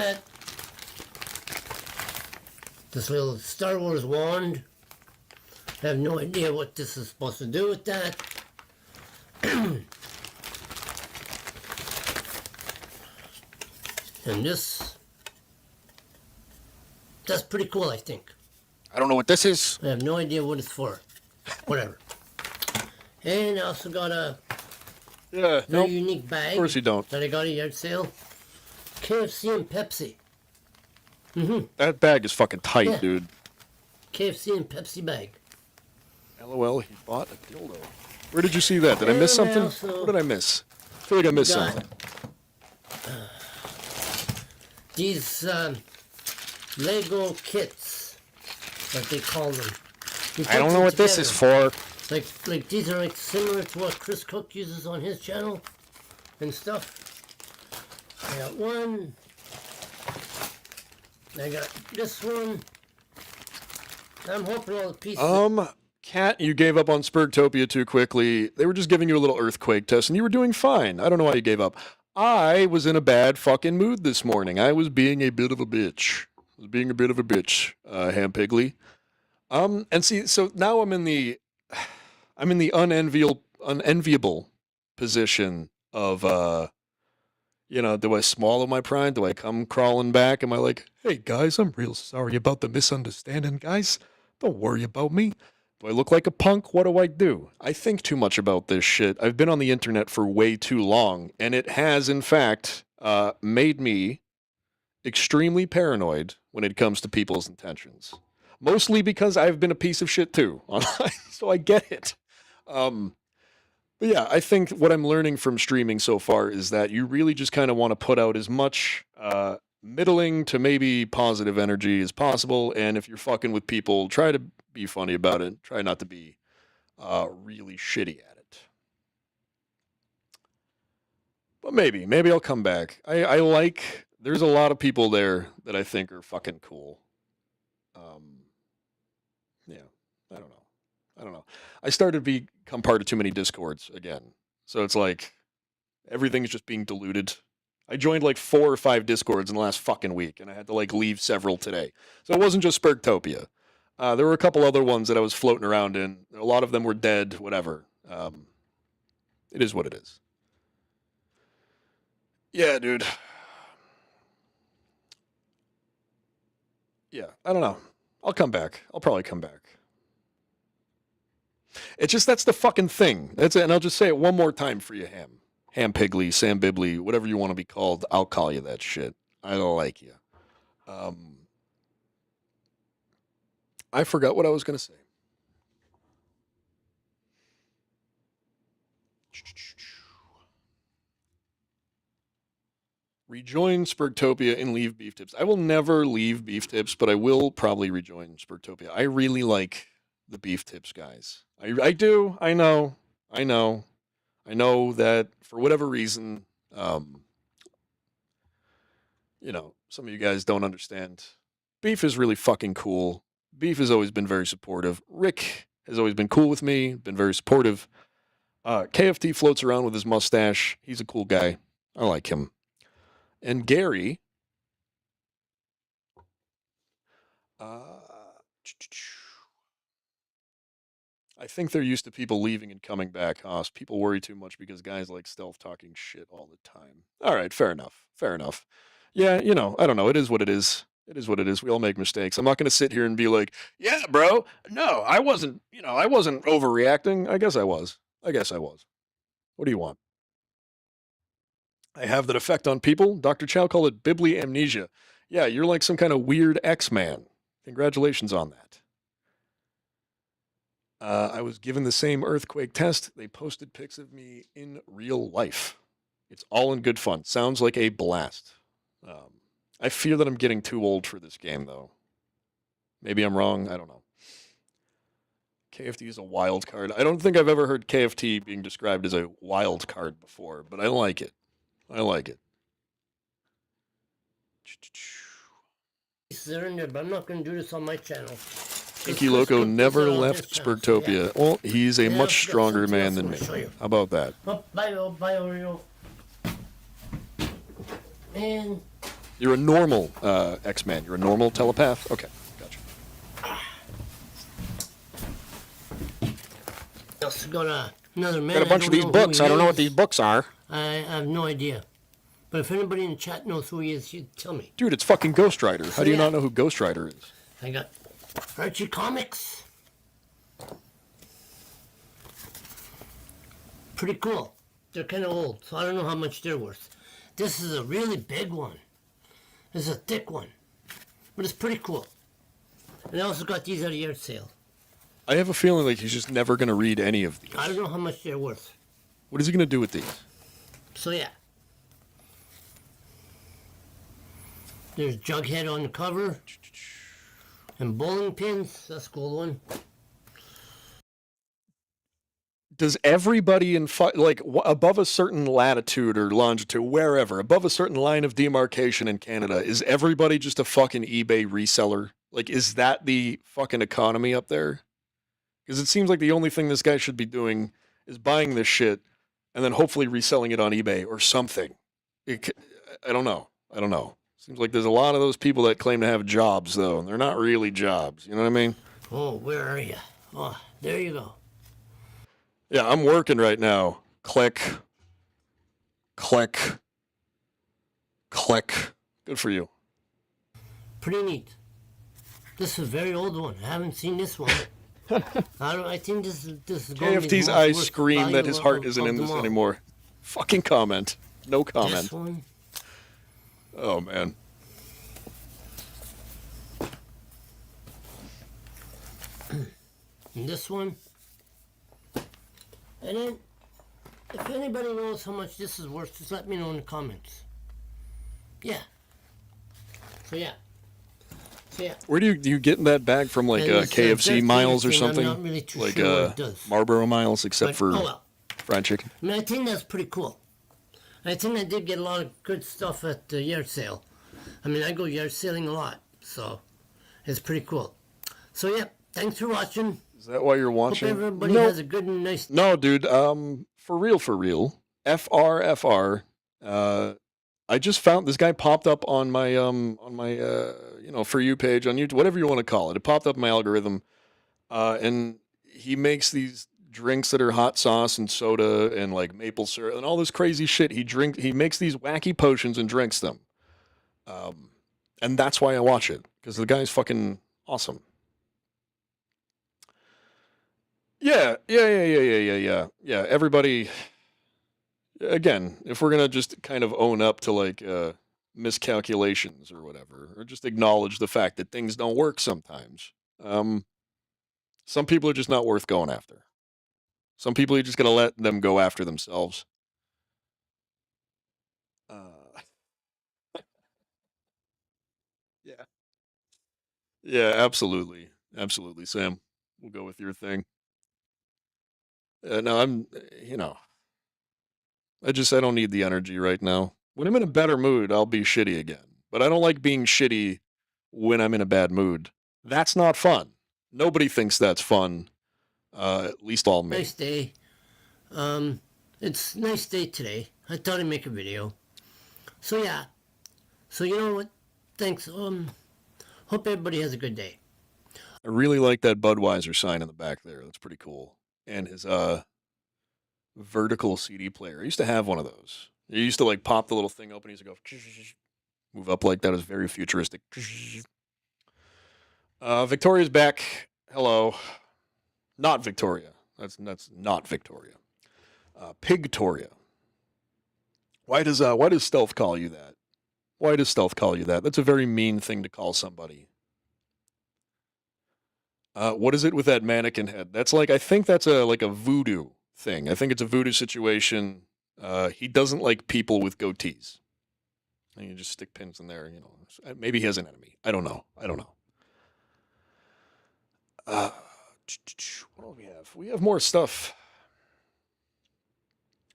This little Star Wars wand. I have no idea what this is supposed to do with that. And this, that's pretty cool, I think. I don't know what this is. I have no idea what it's for. Whatever. And I also got a very unique bag. Of course you don't. That I got at a yard sale. KFC and Pepsi. That bag is fucking tight, Yeah. dude. KFC and Pepsi bag. LOL, he bought a dildo. Where did you see that? Did I miss And I something? also What did I miss? I feel like I missed got, something. These Lego kits, what they call them. You I don't put know them what this is together. for. Like these are like similar to what Chris Cook uses on his channel and stuff. I got one. I got this one. I'm hoping all the pieces. Cat, you gave up on Spurgtopia too quickly. They were just giving you a little earthquake test, and you were doing fine. I don't know why you gave up. I was in a bad fucking mood this morning. I was being a bit of a bitch. Ham Piggly. And see, so now I'm in the unenviable position of, you know, do I swallow my pride? Do I come crawling back? Am I like, hey guys, I'm real sorry about the misunderstanding, guys. Don't worry about me. Do I look like a punk? What do I do? I think too much about this shit. I've been on the internet for way too long, and it has, in fact, made me extremely paranoid when it comes to people's intentions. Mostly because I've been a piece of shit too online, so I get it. But yeah, I think what I'm learning from streaming so far is that you really just kind of want to put out as much middling to maybe positive energy as possible, and if you're fucking with people, try to be funny about it. Try not to be really shitty at it. But maybe I'll come back. I like, there's a lot of people there that I think are fucking cool. Yeah, I don't know. I started to become part of too many Discords again. So it's like, everything's just being diluted. I joined like 4 or 5 Discords in the last fucking week, and I had to like leave several today. So it wasn't just Spurgtopia. There were a couple other ones that I was floating around in. A lot of them were dead, whatever. It is what it is. Yeah, dude. Yeah, I don't know. I'll come back. I'll probably come back. It's just, that's the fucking thing. That's it. And I'll just say it one more time for you, Ham Piggly, Sam Bibley, whatever you want to be called. I'll call you that shit. I don't like you. I forgot what I was going to say. Rejoin Spurgtopia and leave Beef Tips. I will never leave Beef Tips, but I will probably rejoin Spurgtopia. I really like the Beef Tips guys. I do. I know that for whatever reason, you know, some of you guys don't understand. Beef is really fucking cool. Beef has always been very supportive. Rick has always been cool with me, been very supportive. KFT floats around with his mustache. He's a cool guy. I like him. And Gary, I think they're used to people leaving and coming back, Haas. People worry too much because guys like stealth talking shit all the time. All right, fair enough. Yeah, you know, I don't know. It is what it is. We all make mistakes. I'm not going to sit here and be like, yeah, bro, no, I wasn't overreacting. I guess I was. What do you want? I have that effect on people. Dr. Chow called it Bibli amnesia. Yeah, you're like some kind of weird X-Man. Congratulations on that. I was given the same earthquake test. They posted pics of me in real life. It's all in good fun. Sounds like a blast. I fear that I'm getting too old for this game, though. Maybe I'm wrong. I don't know. KFT is a wild card. I don't think I've ever heard KFT being described as a wild card before, but I like it. They're in there, but I'm not going to do this on my channel. Inky Loco never left Spurgtopia. Yeah. Well, he's a much stronger man than me. How about that? Oh, bye, Oreo. Man. You're a normal X-Man. You're a normal telepath? Okay, gotcha. Also got another man. Got a bunch of these books. I don't know what these books are. I have no idea. But if anybody in the chat knows who he is, you tell me. Dude, it's fucking Ghost Rider. How do you not know who Ghost Rider is? I got Archie Comics. Pretty cool. They're kind of old, so I don't know how much they're worth. This is a really big one. This is a thick one. But it's pretty cool. And I also got these at a yard sale. I have a feeling like he's just never going to read any of these. I don't know how much they're worth. What is he going to do with these? So yeah. There's Jughead on the cover. And bowling pins. That's a cool one. Does everybody above a certain latitude or longitude, wherever, above a certain line of demarcation in Canada, is everybody just a fucking eBay reseller? Like, is that the fucking economy up there? Because it seems like the only thing this guy should be doing is buying this shit and then hopefully reselling it on eBay or something. I don't know. I don't know. Seems like there's a lot of those people that claim to have jobs, though, and they're not really jobs. You know what I mean? Oh, where are you? Oh, there you go. Yeah, I'm working right now. Click. Click. Click. Good for you. Pretty neat. This is a very old one. I haven't seen this one. I think this is going to be KFT's eyes scream that his heart isn't in this anymore. Fucking comment. No comment. This one. Oh, man. And this one. And then, if anybody knows how much this is worth, just let me know in the comments. Yeah. So yeah. Where do you get in that bag from, like KFC miles or something? I'm not really too like sure what it does. Marlboro miles, except for fried chicken. I mean, I think that's pretty cool. I think I did get a lot of good stuff at the yard sale. I mean, I go yard selling a lot, so it's pretty cool. So yeah, thanks for watching. Is that why you're watching? Hope everybody has a good and nice. No, dude. For real. FR. I just found this guy popped up on my For You page on YouTube, whatever you want to call it. It popped up in my algorithm, and he makes these drinks that are hot sauce and soda and like maple syrup and all this crazy shit. He makes these wacky potions and drinks them, and that's why I watch it, because the guy's fucking awesome. Yeah. Everybody. Again, if we're gonna just kind of own up to like miscalculations or whatever, or just acknowledge the fact that things don't work sometimes, some people are just not worth going after. Some people, you're just gonna let them go after themselves. Yeah, absolutely, Sam. We'll go with your thing. No, I don't need the energy right now. When I'm in a better mood, I'll be shitty again. But I don't like being shitty when I'm in a bad mood. That's not fun. Nobody thinks that's fun. At least all me. Nice day. It's a nice day today. I thought I'd make a video. So yeah. So you know what? Thanks. Hope everybody has a good day. I really like that Budweiser sign in the back there. That's pretty cool. And his vertical CD player. I used to have one of those. You used to like pop the little thing open. He used to go move up like that. It was very futuristic. Victoria's back. Hello. Not Victoria. That's not Victoria. Pigtoria. Why does Stealth call you that? Why does Stealth call you that? That's a very mean thing to call somebody. What is it with that mannequin head? That's like, I think that's a voodoo thing. I think it's a voodoo situation. He doesn't like people with goatees. And you just stick pins in there, Maybe he has an enemy. I don't know. What do we have? We have more stuff.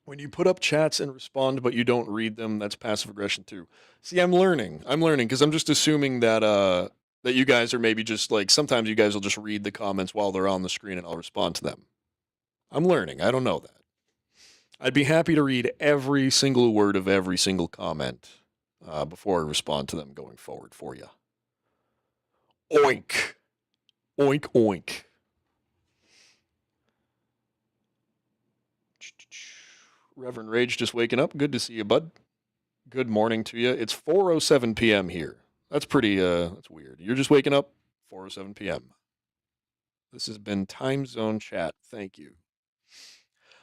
When you put up chats and respond, but you don't read them, that's passive aggression too. See, I'm learning because I'm just assuming that that you guys are maybe just like, sometimes you guys will just read the comments while they're on the screen and I'll respond to them. I'm learning. I don't know that. I'd be happy to read every single word of every single comment before I respond to them going forward for you. Oink. Oink, oink. Reverend Rage just waking up. Good to see you, bud. Good morning to you. It's 4:07 p.m. here. That's pretty, that's weird. You're just waking up? 4:07 p.m. This has been Time Zone Chat. Thank you.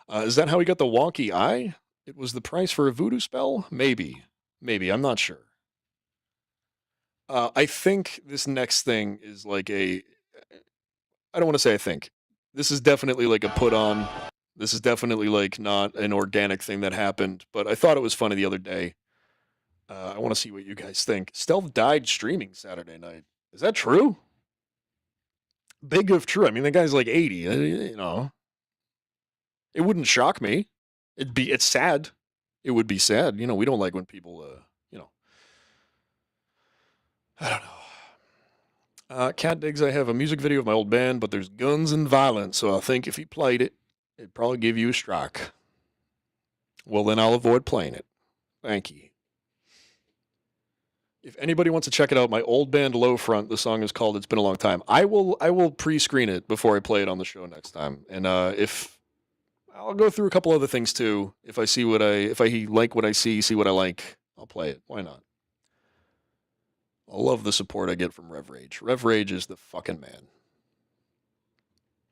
Is that how he got the wonky eye? It was the price for a voodoo spell? Maybe. I'm not sure. I think this next thing is like I don't want to say I think. This is definitely like a put on. This is definitely like not an organic thing that happened, but I thought it was funny the other day. I want to see what you guys think. Stealth died streaming Saturday night. Is that true? Big if true. I mean, the guy's like 80, It wouldn't shock me. It's sad. It would be sad. We don't like when people, I don't know. Cat Digs, I have a music video of my old band, but there's guns and violence, so I think if you played it, it'd probably give you a strike. Well, then I'll avoid playing it. Thank you. If anybody wants to check it out, my old band Low Front, the song is called It's Been a Long Time. I will pre-screen it before I play it on the show next time. And if I'll go through a couple other things too. If I like what I see what I like, I'll play it. Why not? I love the support I get from Rev Rage. Rev Rage is the fucking man.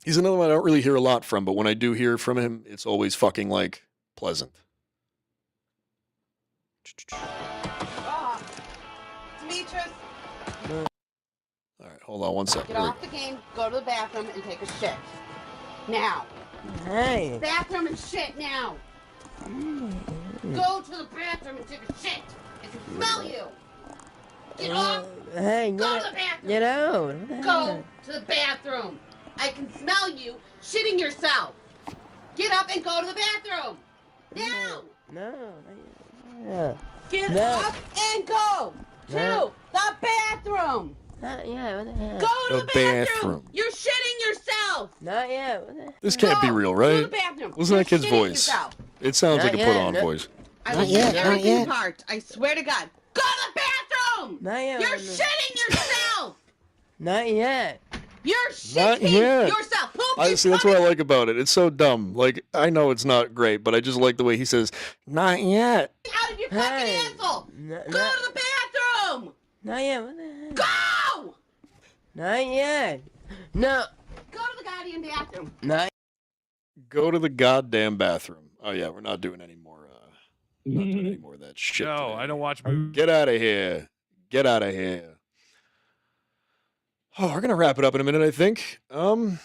He's another one I don't really hear a lot from, but when I do hear from him, it's always fucking like pleasant. Demetrius, All right, hold on one second. get off the game, go to the bathroom, and take a shit. Now. Hey. Bathroom and shit now. Go to the bathroom and take a shit. I can smell you. Get off. Hey, Go to the bathroom. Get out. Go to the bathroom. I can smell you shitting yourself. Get up and go to the bathroom. Now. No. Get No. up and go to No. the bathroom. Not yet. What the hell? Go to The the bathroom. bathroom. You're shitting yourself. Not yet. What the hell? This can't be Go real, to right? the bathroom. Listen to that You're kid's shitting voice. yourself. It sounds Not like a yet, put-on no. voice. I Not will yet, say not everything yet. part. I swear to God. Go to the bathroom. Not yet. You're no. shitting yourself. Not yet. You're Not shitting yet. yourself. Poop I is see. That's what I coming. like about it. It's so dumb. Like I know it's not great, but I just like the way he says, "Not yet." Out of your fucking Hey. asshole. No, Go to the bathroom. Not yet. What the hell? Go. Not yet. No. Go to the goddamn bathroom. Not Go to the goddamn bathroom. Oh yeah, we're not doing any more. Not doing any more of that shit. No, today. I don't watch movies. Get out of here. Get out of here. Oh, we're gonna wrap it up in a minute, I think. I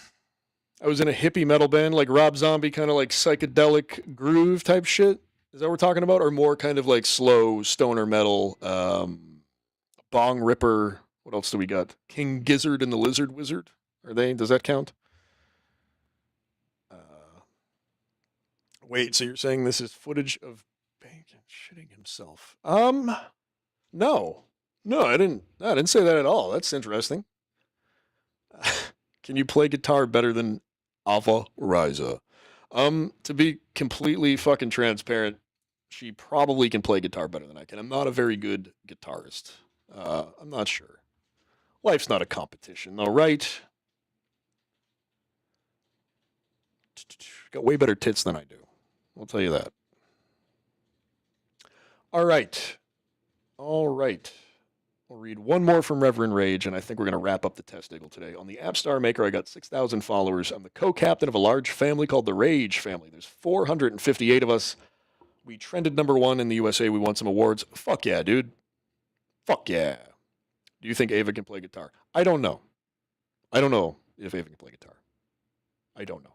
was in a hippie metal band, like Rob Zombie, kind of like psychedelic groove type shit. Is that what we're talking about? Or more kind of like slow stoner metal, Bong Ripper. What else do we got? King Gizzard and the Lizard Wizard. Does that count? Wait, so you're saying this is footage of Bacon shitting himself? No. No, I didn't say that at all. That's interesting. Can you play guitar better than Ava Riza? To be completely fucking transparent, she probably can play guitar better than I can. I'm not a very good guitarist. I'm not sure. Life's not a competition, though, right? Got way better tits than I do. I'll tell you that. All right. We'll read one more from Reverend Rage, and I think we're going to wrap up the Testdiggle today. On the App Star Maker, I got 6,000 followers. I'm the co-captain of a large family called the Rage family. There's 458 of us. We trended #1 in the USA. We won some awards. Fuck yeah, dude. Fuck yeah. Do you think Ava can play guitar? I don't know. I don't know if Ava can play guitar. I don't know.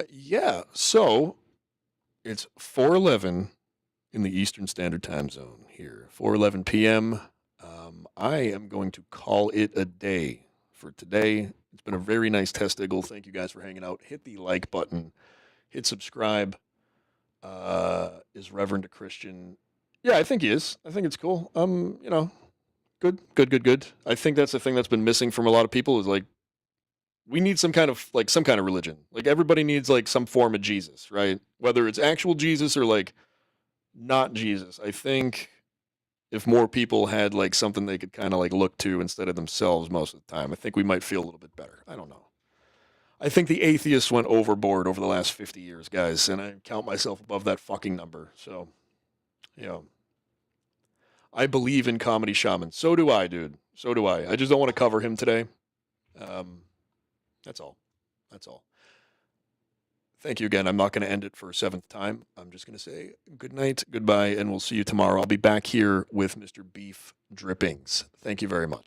Yeah, so it's 4:11 in the Eastern Standard Time Zone here. 4:11 p.m. I am going to call it a day for today. It's been a very nice Testdiggle. Thank you guys for hanging out. Hit the like button. Hit subscribe. Is Reverend a Christian? Yeah, I think he is. I think it's cool. Good. I think that's the thing that's been missing from a lot of people is like, we need some kind of religion. Like everybody needs like some form of Jesus, right? Whether it's actual Jesus or like not Jesus. I think if more people had like something they could kind of like look to instead of themselves most of the time, I think we might feel a little bit better. I don't know. I think the atheists went overboard over the last 50 years, guys, and I count myself above that fucking number. So, I believe in Comedy Shaman. So do I, dude. So do I. I just don't want to cover him today. That's all. Thank you again. I'm not going to end it for a 7th time. I'm just going to say good night, goodbye, and we'll see you tomorrow. I'll be back here with Mr. Beef Drippings. Thank you very much.